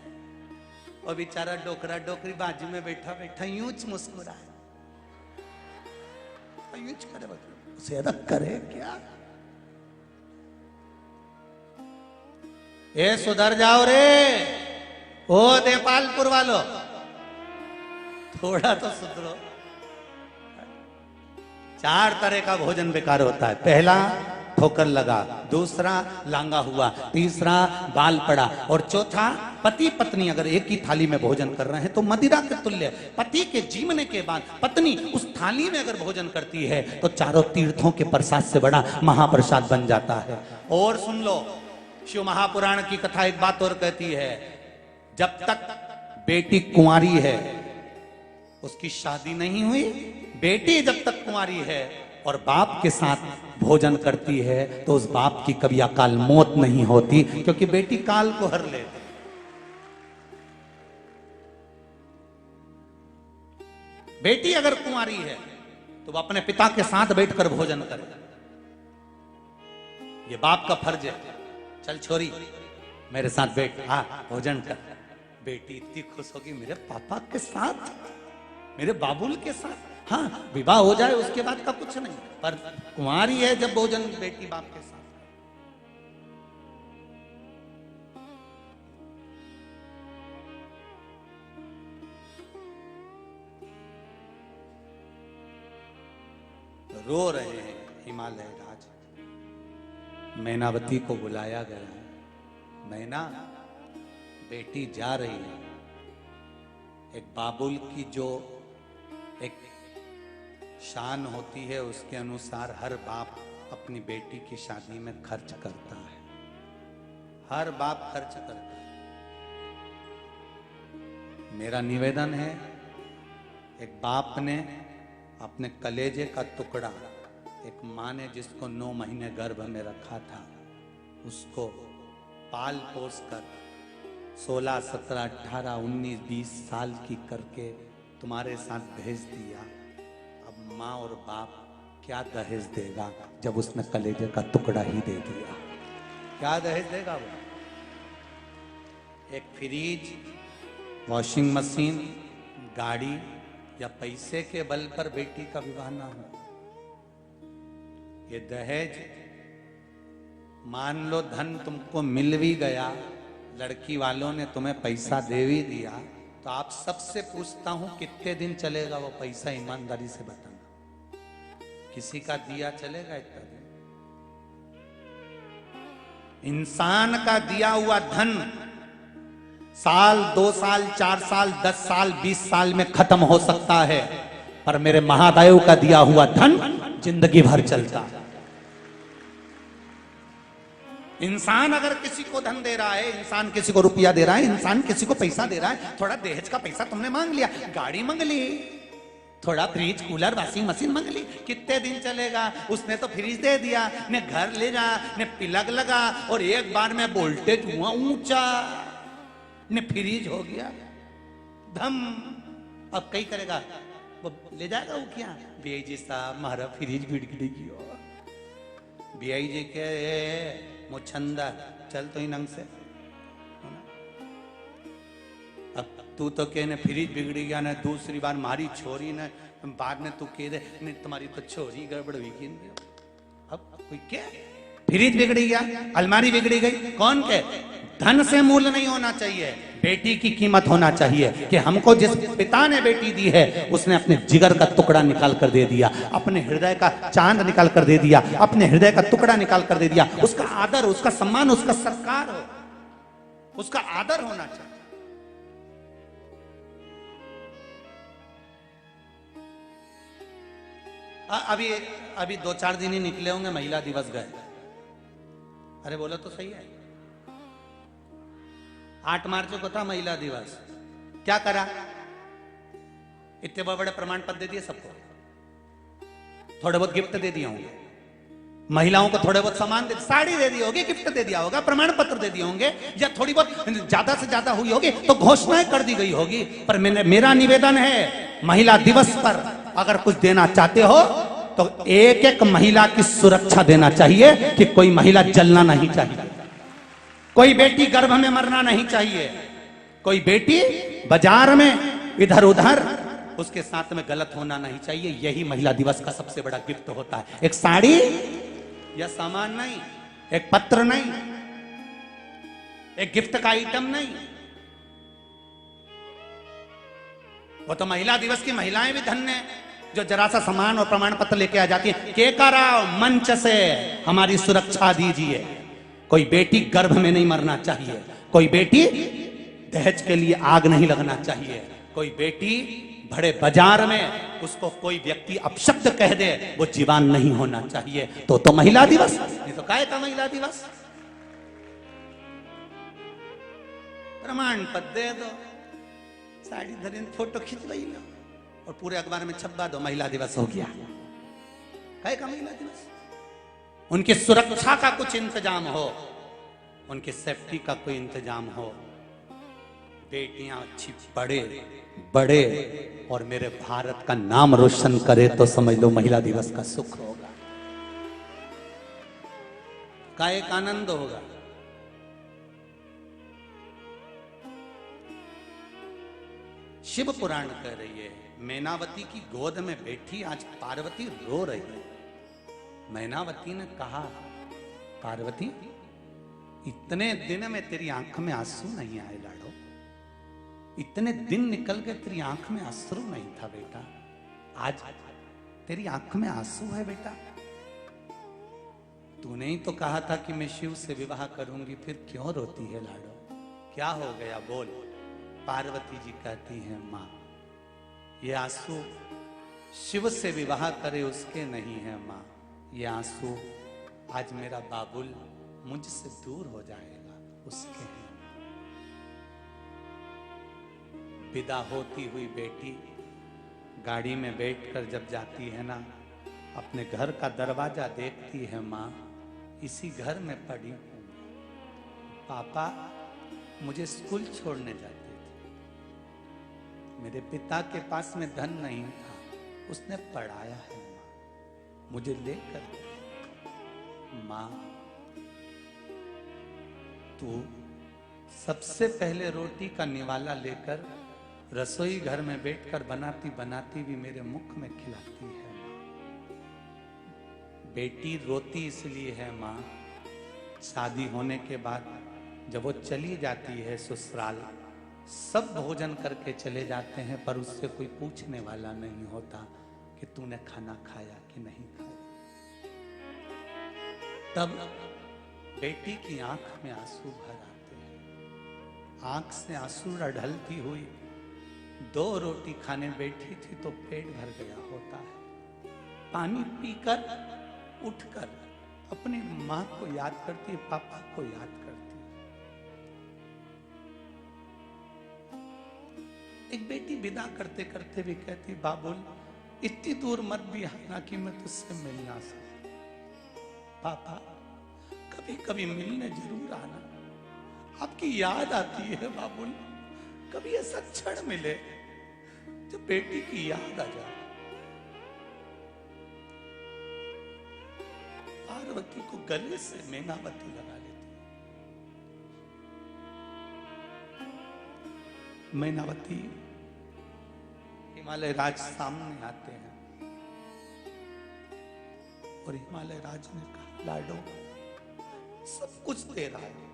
और बेचारा डोकरा डोकरी बाजू में बैठा बैठा यूं मुस्कुराए, यूं करे, उसे अलग करे क्या? ए सुधर जाओ रे, ओ देपालपुर वालों, थोड़ा तो सुधरो। 4 तरह का भोजन बेकार होता है। पहला, ठोकर लगा। दूसरा, लांगा हुआ। तीसरा, बाल पड़ा। और चौथा, पति पत्नी अगर एक ही थाली में भोजन कर रहे हैं तो मदिरा के तुल्य। पति के जीवने के बाद पत्नी उस थाली में अगर भोजन करती है तो चारों तीर्थों के प्रसाद से बड़ा महाप्रसाद बन जाता है। और सुन लो, शिव महापुराण की कथा एक बात और कहती है, जब तक बेटी कुंवारी है, उसकी शादी नहीं हुई, बेटी जब तक कुंवारी है और बाप के साथ भोजन करती है तो उस बाप की कभी अकाल मौत नहीं होती, क्योंकि बेटी काल को हर लेती। बेटी अगर कुंवारी है तो वो अपने पिता के साथ बैठकर भोजन करे, ये बाप का फर्ज है। चल छोरी, मेरे साथ बैठ, हाँ भोजन कर। बेटी इतनी खुश होगी, मेरे पापा के साथ, मेरे बाबुल के साथ। हाँ, विवाह हो जाए उसके बाद का कुछ नहीं, पर कुंवारी है जब भोजन बेटी बाप के साथ। रो रहे हैं हिमालय राज। मैनावती को बुलाया गया है। मैना, बेटी जा रही है। एक बाबुल की जो एक शान होती है उसके अनुसार हर बाप अपनी बेटी की शादी में खर्च करता है। हर बाप खर्च करता है। मेरा निवेदन है, एक बाप ने अपने कलेजे का टुकड़ा, एक माँ ने जिसको 9 महीने गर्भ में रखा था, उसको पाल पोस कर 16, 17, 18, 19, 20 साल की करके तुम्हारे साथ भेज दिया। अब माँ और बाप क्या दहेज देगा जब उसने कलेजे का टुकड़ा ही दे दिया? क्या दहेज देगा वो? एक फ्रिज, वॉशिंग मशीन, गाड़ी या पैसे के बल पर बेटी का विवाह ना हो। ये दहेज, मान लो धन तुमको मिल भी गया, लड़की वालों ने तुम्हें पैसा दे भी दिया, तो आप सबसे पूछता हूं कितने दिन चलेगा वो पैसा, ईमानदारी से बताना। किसी का दिया चलेगा इतना दिन? इंसान का दिया हुआ धन साल, 2 साल, 4 साल, 10 साल, 20 साल में खत्म हो सकता है, पर मेरे महादेव का दिया हुआ धन जिंदगी भर चलता है। इंसान अगर किसी को धन दे रहा है, इंसान किसी को रुपया दे रहा है, इंसान किसी को पैसा दे रहा है, थोड़ा दहेज का पैसा तुमने मांग लिया, गाड़ी मांग ली, थोड़ा फ्रिज, कूलर, वॉशिंग मशीन मांग ली, कितने दिन चलेगा? उसने तो फ्रिज दे दिया, ने घर ले जा, ने प्लग लगा और एक बार में वोल्टेज हुआ ऊंचा, ने फ्रिज हो गया धम। अब कई करेगा, वो ले जाएगा वो क्या, बीआई जी साहब हमारा फ्रिज बिगड़ी हो, बीआई जी के मुछंदा चल तो ही नंग से। अब तू तो कहने फ्रिज बिगड़ी गया ना, दूसरी बार मारी छोरी ने, बाद में तू कह दे नहीं तुम्हारी तो छोरी गड़बड़ हुई। अब कोई क्या, फ्रिज बिगड़ी गया, अलमारी बिगड़ी गई, कौन के? धन से मूल्य नहीं होना चाहिए, बेटी की कीमत होना चाहिए कि हमको जिस पिता ने बेटी दी है उसने अपने जिगर का टुकड़ा निकाल कर दे दिया, अपने हृदय का चांद निकाल कर दे दिया, अपने हृदय का टुकड़ा निकाल कर दे दिया। उसका आदर, उसका सम्मान, उसका सत्कार हो, उसका आदर होना चाहिए। अभी 2-4 दिन ही निकले होंगे, महिला दिवस गए। अरे बोलो तो सही है, 8 मार्च को था महिला दिवस, क्या करा? इतने बड़े प्रमाण पत्र दे दिए सबको, थोड़े बहुत गिफ्ट दे दिए होंगे, महिलाओं को थोड़े बहुत सामान दे, साड़ी दे दी होगी, गिफ्ट दे दिया होगा, प्रमाण पत्र दे दिए होंगे, या थोड़ी बहुत ज्यादा से ज्यादा हुई होगी तो घोषणाएं कर दी गई होगी। पर मेरा निवेदन है, महिला दिवस पर अगर कुछ देना चाहते हो तो एक एक महिला की सुरक्षा देना चाहिए कि कोई महिला जलना नहीं चाहिए, कोई बेटी गर्भ में मरना नहीं चाहिए, कोई बेटी बाजार में इधर उधर उसके साथ में गलत होना नहीं चाहिए। यही महिला दिवस का सबसे बड़ा गिफ्ट होता है। एक साड़ी या सामान नहीं, एक पत्र नहीं, एक गिफ्ट का आइटम नहीं। वो तो महिला दिवस की महिलाएं भी धन्य है जो जरा सा सामान और प्रमाण पत्र लेके आ जाती है। केकाराव मंच से हमारी सुरक्षा दीजिए। कोई बेटी गर्भ में नहीं मरना चाहिए, कोई बेटी दहेज के लिए आग नहीं लगना चाहिए, कोई बेटी बड़े बाजार में उसको कोई व्यक्ति अपशब्द कह दे वो जीवान नहीं होना चाहिए। तो महिला दिवस, नहीं तो काय का महिला दिवस? प्रमाण पत्र दे दो, साड़ी धरी फोटो खिंचवाई लो और पूरे अखबार में छपवा दो, महिला दिवस हो गया। काय का महिला दिवस? उनकी सुरक्षा का कुछ इंतजाम हो, उनकी सेफ्टी का कोई इंतजाम हो, बेटियां अच्छी पढ़े बड़े और मेरे भारत का नाम रोशन करे तो समझ लो महिला दिवस का सुख होगा, का एक आनंद होगा। शिव पुराण कह रही है, मैनावती की गोद में बैठी आज पार्वती रो रही है। मैनावती ने कहा, पार्वती इतने दिन में तेरी आंख में आंसू नहीं आए लाडो, इतने दिन निकल गए तेरी आंख में अश्रु नहीं था बेटा, आज तेरी आंख में आंसू है बेटा। तूने ही तो कहा था कि मैं शिव से विवाह करूंगी, फिर क्यों रोती है लाडो, क्या हो गया बोल। पार्वती जी कहती हैं, माँ ये आंसू शिव से विवाह करे उसके नहीं है माँ, ये आंसू आज मेरा बाबुल मुझसे दूर हो जाएगा उसके हैं। विदा होती हुई बेटी गाड़ी में बैठकर जब जाती है ना, अपने घर का दरवाजा देखती है, माँ इसी घर में पड़ी हूं, पापा मुझे स्कूल छोड़ने जाते थे, मेरे पिता के पास में धन नहीं था, उसने पढ़ाया है माँ, मुझे लेकर माँ तू सबसे पहले रोटी का निवाला लेकर रसोई घर में बैठकर बनाती बनाती भी मेरे मुख में खिलाती है माँ। बेटी रोती इसलिए है माँ, शादी होने के बाद जब वो चली जाती है ससुराल, सब भोजन करके चले जाते हैं, पर उससे कोई पूछने वाला नहीं होता कि तूने खाना खाया कि नहीं खाया। तब बेटी की आंख में आंसू भर आते हैं। आंख से आंसू ढलती हुई 2 रोटी खाने बैठी थी तो पेट भर गया होता है। पानी पीकर उठकर अपनी मां को याद करती है, पापा को याद करती है। एक बेटी विदा करते करते भी कहती, बाबुल इतनी दूर मत भी आना कि मैं तुझसे मिल ना सकूं। पापा कभी कभी मिलने जरूर आना, आपकी याद आती है बाबुल। कभी ऐसा क्षण मिले जब बेटी की याद आ जाए। पार्वती को गले से मैनावती लगा लेती। मैनावती हिमालय राज सामने आते हैं और हिमालय राज ने कहा, लाडो सब कुछ दे रहा है,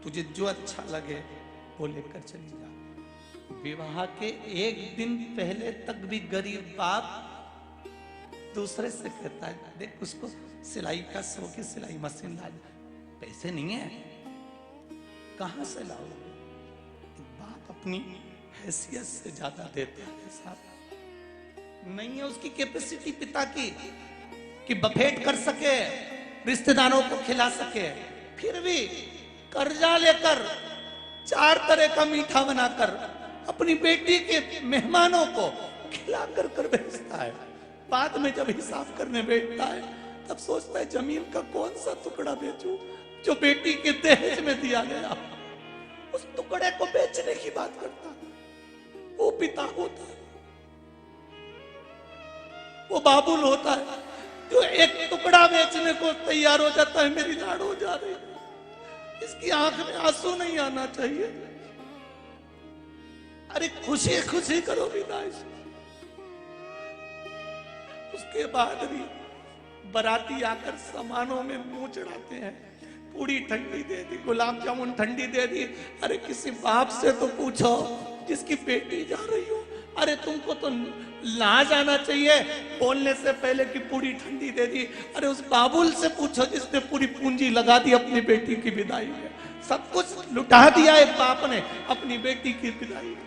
तुझे जो अच्छा लगे वो लेकर चली जा। विवाह के 1 दिन पहले तक भी गरीब बाप दूसरे से कहता है, देख उसको सिलाई का शौक है, सिलाई मशीन ला। पैसे नहीं है, कहां से लाओगे? बाप अपनी हैसियत से ज्यादा देता है साहब। नहीं है उसकी कैपेसिटी पिता की कि बफेट कर सके, रिश्तेदारों को खिला सके, फिर भी कर्जा लेकर 4 तरह का मीठा बनाकर अपनी बेटी के मेहमानों को खिला कर भेजता है। बाद में जब हिसाब करने बैठता है तब सोचता है जमीन का कौन सा टुकड़ा बेचूं जो बेटी के दहेज में दिया गया। उस टुकड़े को बेचने की बात करता है। वो पिता होता है, वो बाबुल होता है जो एक टुकड़ा बेचने को तैयार हो जाता है। मेरी लाड़ हो जा रही, इसकी आंख में आंसू नहीं आना चाहिए। अरे खुशी खुशी करो विदाई। उसके बाद भी बराती आकर सामानों में मुंह चढ़ाते हैं। पूरी ठंडी दे दी, गुलाब जामुन ठंडी दे दी। अरे किसी बाप से तो पूछो जिसकी बेटी जा रही हो। अरे तुमको तो लाज आना चाहिए बोलने से पहले कि पूरी ठंडी दे दी। अरे उस बाबुल से पूछो जिसने पूरी पूंजी लगा दी अपनी बेटी की विदाई में। सब कुछ लुटा दिया एक बाप ने अपनी बेटी की विदाई में।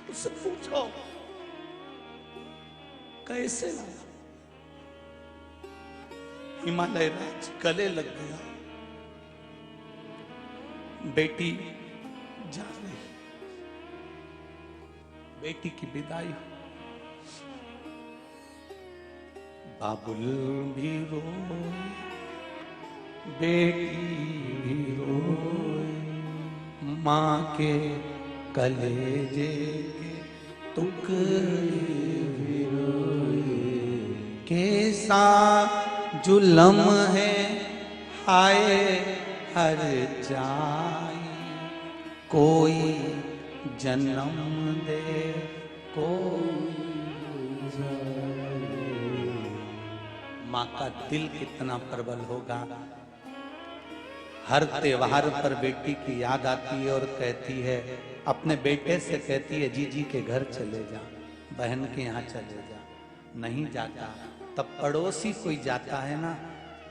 उससे पूछो कैसे लगा। हिमालय राज गले लग गया। बेटी जा रही, बेटी की विदाई। बाबुल भी रोए, बेटी भी रोए, माँ के कलेजे के टुकड़े भी रोए। कैसा जुलम है हाय हर जाई, कोई जन्म दे कोई जाए। माँ का दिल कितना प्रबल होगा। हर त्योहार पर बेटी की याद आती है और कहती है, अपने बेटे से कहती है जीजी के घर चले जा, बहन के यहाँ चले जा। नहीं जाता तब पड़ोसी कोई जाता है ना,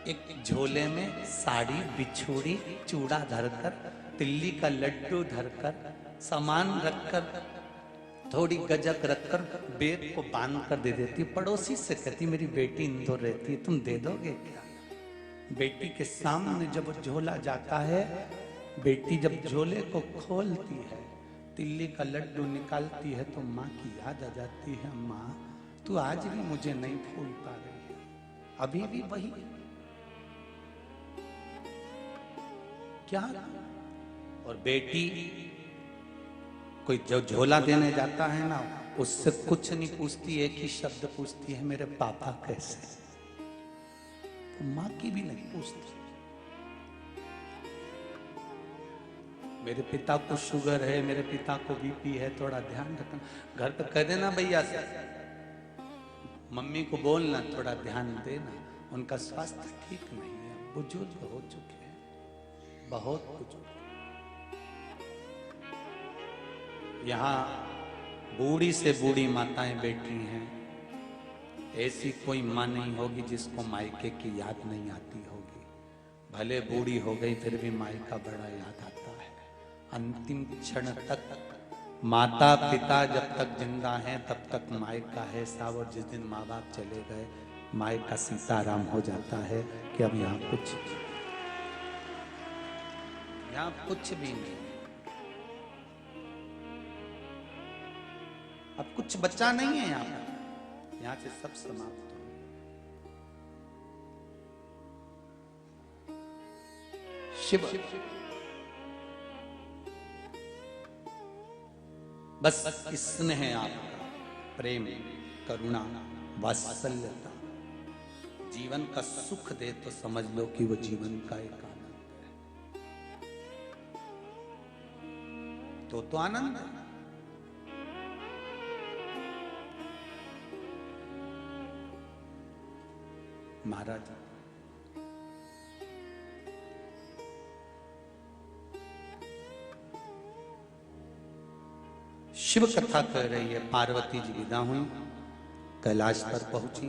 एक झोले में साड़ी बिछोड़ी चूड़ा धरकर, तिल्ली का लड्डू धरकर, सामान रखकर, थोड़ी गजक रखकर बेग को बांध कर दे देती। पड़ोसी से कहती मेरी बेटी इंदौर रहती है, तुम दे दोगे क्या? बेटी के सामने जब झोला जाता है, बेटी जब झोले को खोलती है, तिल्ली का लड्डू निकालती है तो माँ की याद आ जाती है। माँ तू आज भी मुझे नहीं भूल पा रही है, अभी भी वही क्या। और बेटी कोई जो झोला देने जाता है ना, उससे कुछ नहीं पूछती, एक ही शब्द पूछती है, मेरे पापा कैसे। तो माँ की भी नहीं पूछती। मेरे पिता को शुगर है, मेरे पिता को बीपी है, थोड़ा ध्यान रखना। घर पे कह देना भैया से, मम्मी को बोलना थोड़ा ध्यान देना, उनका स्वास्थ्य ठीक नहीं है, बुजुर्ग हो चुके हैं, बहुत बुजुर्ग। यहाँ बूढ़ी से बूढ़ी माताएं बैठी हैं, ऐसी कोई माँ नहीं होगी जिसको मायके की याद नहीं आती होगी। भले बूढ़ी हो गई फिर भी मायका बड़ा याद आता है। अंतिम क्षण तक माता पिता जब तक जिंदा हैं तब तक मायका है साहब, और जिस दिन माँ बाप चले गए मायका सीताराम हो जाता है कि अब यहाँ कुछ भी नहीं, अब कुछ बच्चा नहीं है यहाँ पर, यहाँ से सब समाप्त हो। शिव बस स्नेह आपका, प्रेम, करुणा, वात्सल्यता जीवन का सुख दे तो समझ लो कि वो जीवन का एक आनंद है। तो आनंद है। महाराज शिव कथा कह रही है। पार्वती जी विदा हुई, कैलाश पर पहुंची।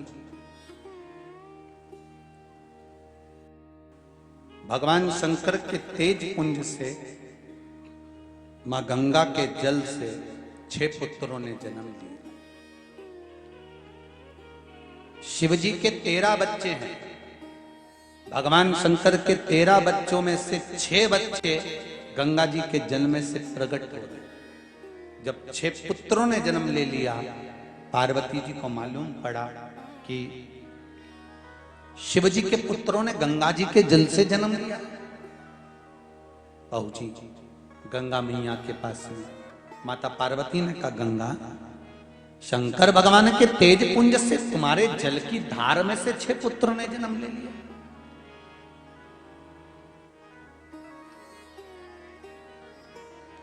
भगवान शंकर के तेज पुंज से, मां गंगा के जल से 6 पुत्रों ने जन्म लिया। शिवजी के 13 बच्चे हैं। भगवान शंकर के 13 बच्चों में से 6 बच्चे गंगा जी के जल में से प्रकट हो गए। जब 6 पुत्रों ने जन्म ले लिया, पार्वती जी को मालूम पड़ा कि शिवजी के पुत्रों ने गंगा जी के जल से जन्म लिया। पहुंची गंगा मैया के पास में। माता पार्वती ने कहा, गंगा, शंकर भगवान के तेज पुंज से तुम्हारे जल की धार में से 6 पुत्रों ने जन्म ले लिया।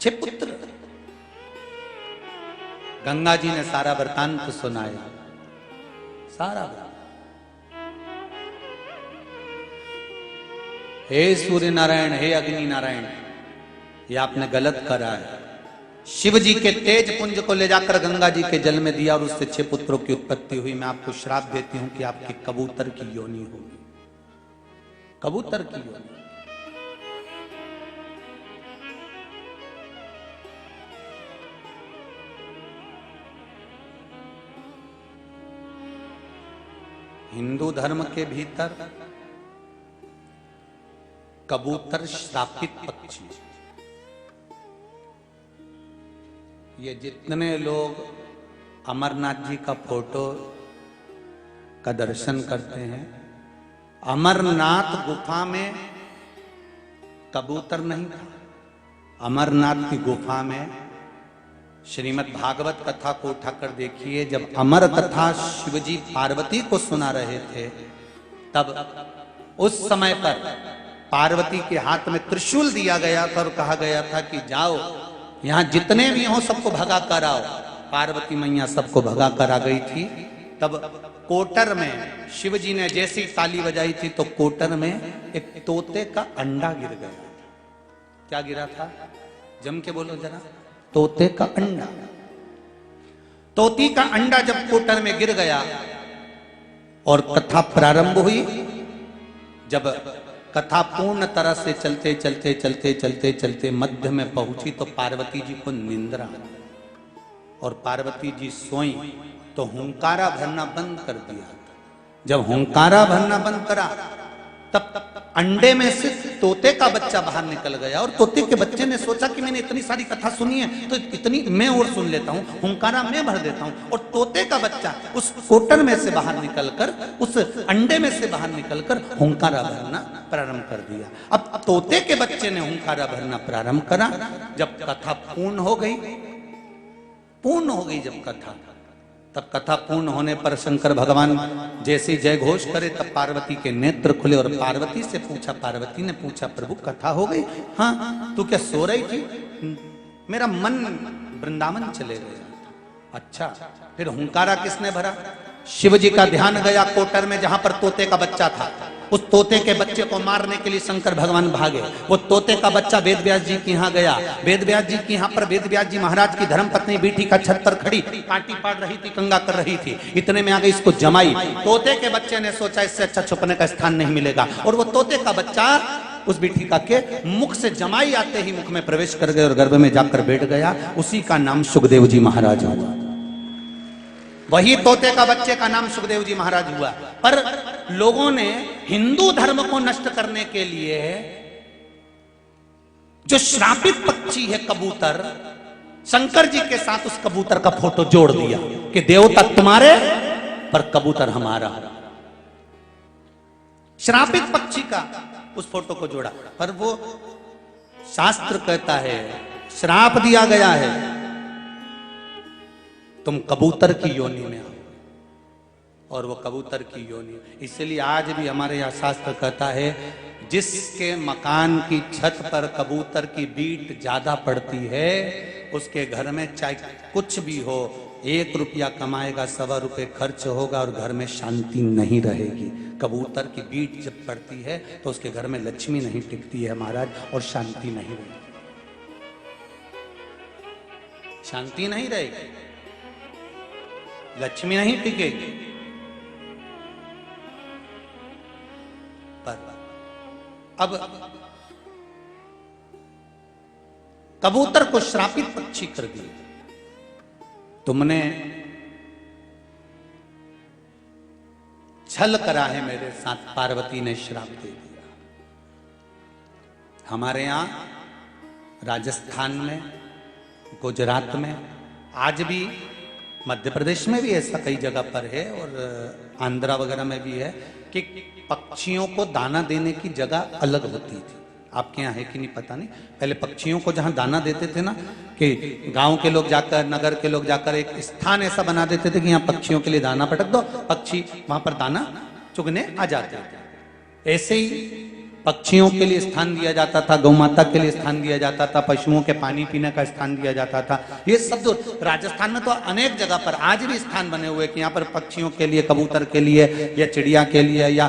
6 पुत्र। गंगा जी ने सारा वृतांत सुनाया, सारा। हे सूर्य नारायण, हे अग्नि नारायण, ये आपने गलत करा है। शिव जी के तेज पुंज को ले जाकर गंगा जी के जल में दिया और उससे 6 पुत्रों की उत्पत्ति हुई। मैं आपको श्राप देती हूं कि आपकी कबूतर की योनि होगी, कबूतर की योनि। हिंदू धर्म के भीतर कबूतर श्रापित पक्षी। ये जितने लोग अमरनाथ जी का फोटो का दर्शन करते हैं, अमरनाथ गुफा में कबूतर नहीं था। अमरनाथ की गुफा में श्रीमद् भागवत कथा को उठाकर देखिए, जब अमर कथा शिवजी पार्वती को सुना रहे थे, तब उस समय पर पार्वती के हाथ में त्रिशूल दिया गया था और कहा गया था कि जाओ, यहां जितने भी हो सबको भगा कर आओ। पार्वती मैया सबको भगा कर आ गई थी। तब कोटर में शिवजी ने जैसी ताली बजाई थी तो कोटर में एक तोते का अंडा गिर गया। क्या गिरा था? जम के बोलो जरा। तोते का अंडा। तोती का अंडा जब कोटर में गिर गया और कथा प्रारंभ हुई, जब कथा पूर्ण तरह से चलते चलते चलते चलते चलते मध्य में पहुंची तो पार्वती जी को निंद्रा, और पार्वती जी सोई तो हुंकारा भरना बंद कर दिया। जब हुंकारा भरना बंद करा तब अंडे में से तोते का बच्चा बाहर निकल गया, और तोते के बच्चे ने सोचा कि मैंने इतनी सारी कथा सुनी है तो इतनी मैं और सुन लेता हूँ, हुंकारा मैं भर देता हूँ। और तोते का बच्चा उस कोटर में से बाहर निकलकर, उस अंडे में से बाहर निकलकर हुंकारा भरना प्रारंभ कर दिया। अब तोते के बच्चे ने हुंकारा भरना प्रारंभ करा। जब कथा पूर्ण हो गई जब कथा, तब कथा पूर्ण होने पर शंकर भगवान जैसे जय घोष करे तब पार्वती के नेत्र खुले और पार्वती से पूछा, पार्वती ने पूछा, प्रभु कथा हो गई? हाँ। तू क्या सो रही थी? मेरा मन वृंदावन चले गया। अच्छा, फिर हुंकारा किसने भरा? शिव जी का ध्यान गया कोटर में जहां पर तोते का बच्चा था। उस तोते के बच्चे को मारने के लिए शंकर भगवान भागे। वो तोते का बच्चा वेद व्यास जी के यहाँ गया। वेद व्यास जी के यहाँ पर वेद व्यास जी महाराज की धर्मपत्नी बीठी का छत पर खड़ी कांटी पाड़ रही थी, कंगा कर रही थी। इतने में आ गई इसको जमाई। तोते के बच्चे ने सोचा इससे अच्छा छुपने का स्थान नहीं मिलेगा, और वो तोते का बच्चा उस बीठिका के मुख से जमाई आते ही मुख में प्रवेश कर गए और गर्भ में जाकर बैठ गया। उसी का नाम सुखदेव जी महाराज हुआ। वही तोते का बच्चे का नाम सुखदेव जी महाराज हुआ। पर लोगों ने हिंदू धर्म को नष्ट करने के लिए जो श्रापित पक्षी है कबूतर, शंकर जी के साथ उस कबूतर का फोटो जोड़ दिया कि देवता तुम्हारे पर कबूतर हमारा। श्रापित पक्षी का उस फोटो को जोड़ा। पर वो शास्त्र कहता है, श्राप दिया गया है तुम कबूतर की योनि में आओ, और वो कबूतर की योनि। इसलिए आज भी हमारे यहाँ शास्त्र कहता है जिसके मकान की छत पर कबूतर की बीट ज्यादा पड़ती है उसके घर में चाहे कुछ भी हो, 1 रुपया कमाएगा, 1.25 रुपये खर्च होगा और घर में शांति नहीं रहेगी। कबूतर की बीट जब पड़ती है तो उसके घर में लक्ष्मी नहीं टिकती है महाराज, और शांति नहीं रहेगी। शांति नहीं रहेगी, लक्ष्मी नहीं टिकेगी। पर अब कबूतर को श्रापित पक्षी कर दिया। तुमने छल करा है मेरे साथ, पार्वती ने श्राप दे दिया। हमारे यहां राजस्थान में, गुजरात में, आज भी मध्य प्रदेश में भी ऐसा कई जगह पर है, और आंध्रा वगैरह में भी है कि पक्षियों को दाना देने की जगह अलग होती थी। आपके यहाँ है कि नहीं पता नहीं। पहले पक्षियों को जहाँ दाना देते थे ना, कि गांव के लोग जाकर, नगर के लोग जाकर एक स्थान ऐसा बना देते थे कि यहाँ पक्षियों के लिए दाना पटक दो, पक्षी वहां पर दाना चुगने आ जाते थे। ऐसे ही पक्षियों के लिए स्थान दिया जाता था, गौ माता के लिए स्थान दिया जाता था, पशुओं के पानी पीने का स्थान दिया जाता था। ये सब जो राजस्थान में तो अनेक जगह पर आज भी स्थान बने हुए कि यहाँ पर पक्षियों के लिए, कबूतर के लिए या चिड़िया के लिए या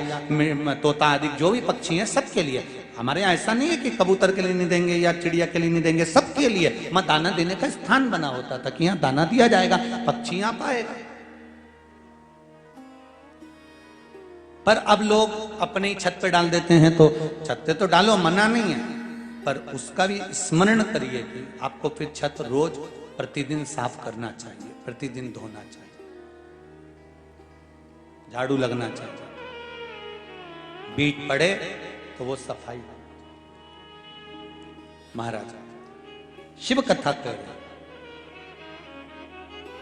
तोता आदि जो भी पक्षी हैं सबके लिए। हमारे यहाँ ऐसा नहीं है कि कबूतर के लिए नहीं देंगे या चिड़िया के लिए नहीं देंगे, सबके लिए वहां दाना देने का स्थान बना होता था कि यहाँ दाना दिया जाएगा, पक्षी यहाँ पाएगा। पर अब लोग अपने ही छत पे डाल देते हैं, तो छत पे तो डालो, मना नहीं है, पर उसका भी स्मरण करिए कि आपको फिर छत रोज प्रतिदिन साफ करना चाहिए, प्रतिदिन धोना चाहिए, झाड़ू लगना चाहिए। बीट पड़े तो वो सफाई। महाराज शिव कथा कर,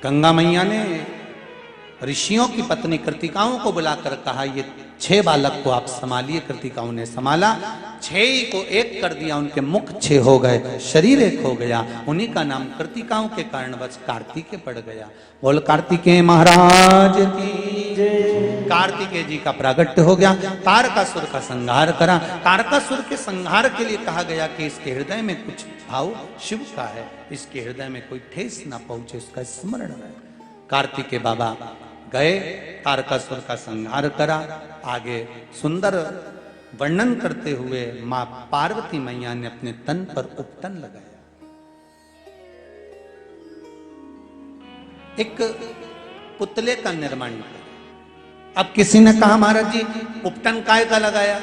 गंगा मैया ने ऋषियों की पत्नी कृतिकाओं को बुलाकर कहा ये 6 बालक को आप संभालिए। कृतिकाओं ने संभाला, 6 को एक कर दिया, उनके मुख 6 हो गए, शरीर 1 हो गया। उन्हीं का नाम कृतिकाओं के कारणवश कार्तिकेय पड़ गया। बोल कार्तिकेय महाराज की जय। कार्तिकेय जी का प्रागट्य हो गया, तारकासुर का संहार करा। तारकासुर के संहार के लिए कहा गया कि इसके हृदय में कुछ भाव शिव का है, इसके हृदय में कोई ठेस ना पहुंचे, इसका स्मरण रहे। कार्तिकेय बाबा गए, तारकासुर का संहार करा। आगे सुंदर वर्णन करते हुए मां पार्वती मैया ने अपने तन पर उपटन लगाया। एक पुतले का निर्माण किया। अब किसी ने कहा महाराज जी उपटन काय का लगाया?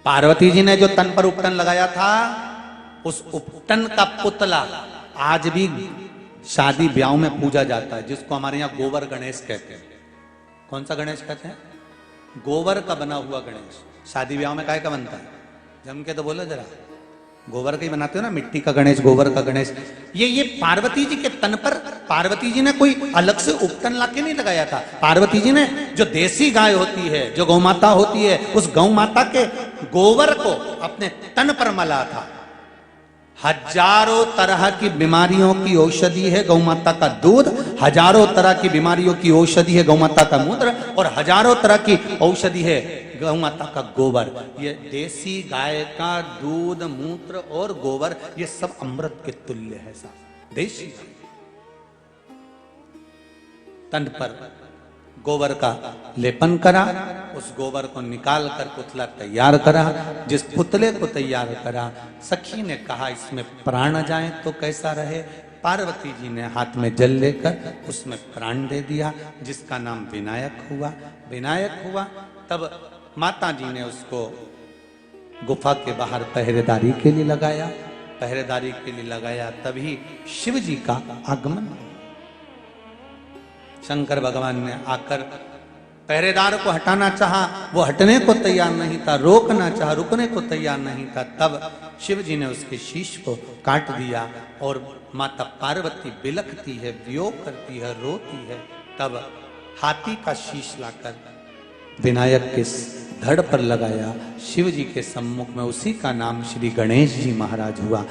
पार्वती जी ने जो तन पर उपटन लगाया था, उस उपटन का पुतला आज भी शादी ब्याह में पूजा जाता है, जिसको हमारे यहाँ गोबर गणेश कहते हैं। कौन सा गणेश कहते हैं? गोबर का बना हुआ गणेश। शादी ब्याह में काय का बनता है? जम के तो बोलो जरा। गोबर का ही बनाते हो ना, मिट्टी का गणेश, गोबर का गणेश। ये पार्वती जी के तन पर पार्वती जी ने कोई अलग से उपटन लाके नहीं लगाया था। पार्वती जी ने जो देसी गाय होती है, जो गौ माता होती है, उस गौ माता के गोबर को अपने तन पर मला था। हजारों तरह की बीमारियों की औषधि है गौ माता का दूध, हजारों तरह की बीमारियों की औषधि है गौ माता का मूत्र, और हजारों तरह की औषधि है गौ माता का गोबर। ये देसी गाय का दूध, मूत्र और गोबर, ये सब अमृत के तुल्य है साहब। देसी तन पर गोबर का लेपन करा, उस गोबर को निकाल कर पुतला तैयार करा। जिस पुतले को तैयार करा, सखी ने कहा इसमें प्राण जाए तो कैसा रहे। पार्वती जी ने हाथ में जल लेकर उसमें प्राण दे दिया, जिसका नाम विनायक हुआ। विनायक हुआ तब माता जी ने उसको गुफा के बाहर पहरेदारी के लिए लगाया। पहरेदारी के लिए लगाया तभी शिव जी का आगमन। शंकर भगवान ने आकर पहरेदार को हटाना चाहा, वो हटने को तैयार नहीं था। रोकना चाहा, रुकने को तैयार नहीं था। तब शिव जी ने उसके शीश को काट दिया और माता पार्वती बिलखती है, वियोग करती है, रोती है। तब हाथी का शीश लाकर विनायक के धड़ पर लगाया, शिव जी के सम्मुख में। उसी का नाम श्री गणेश जी महाराज हुआ।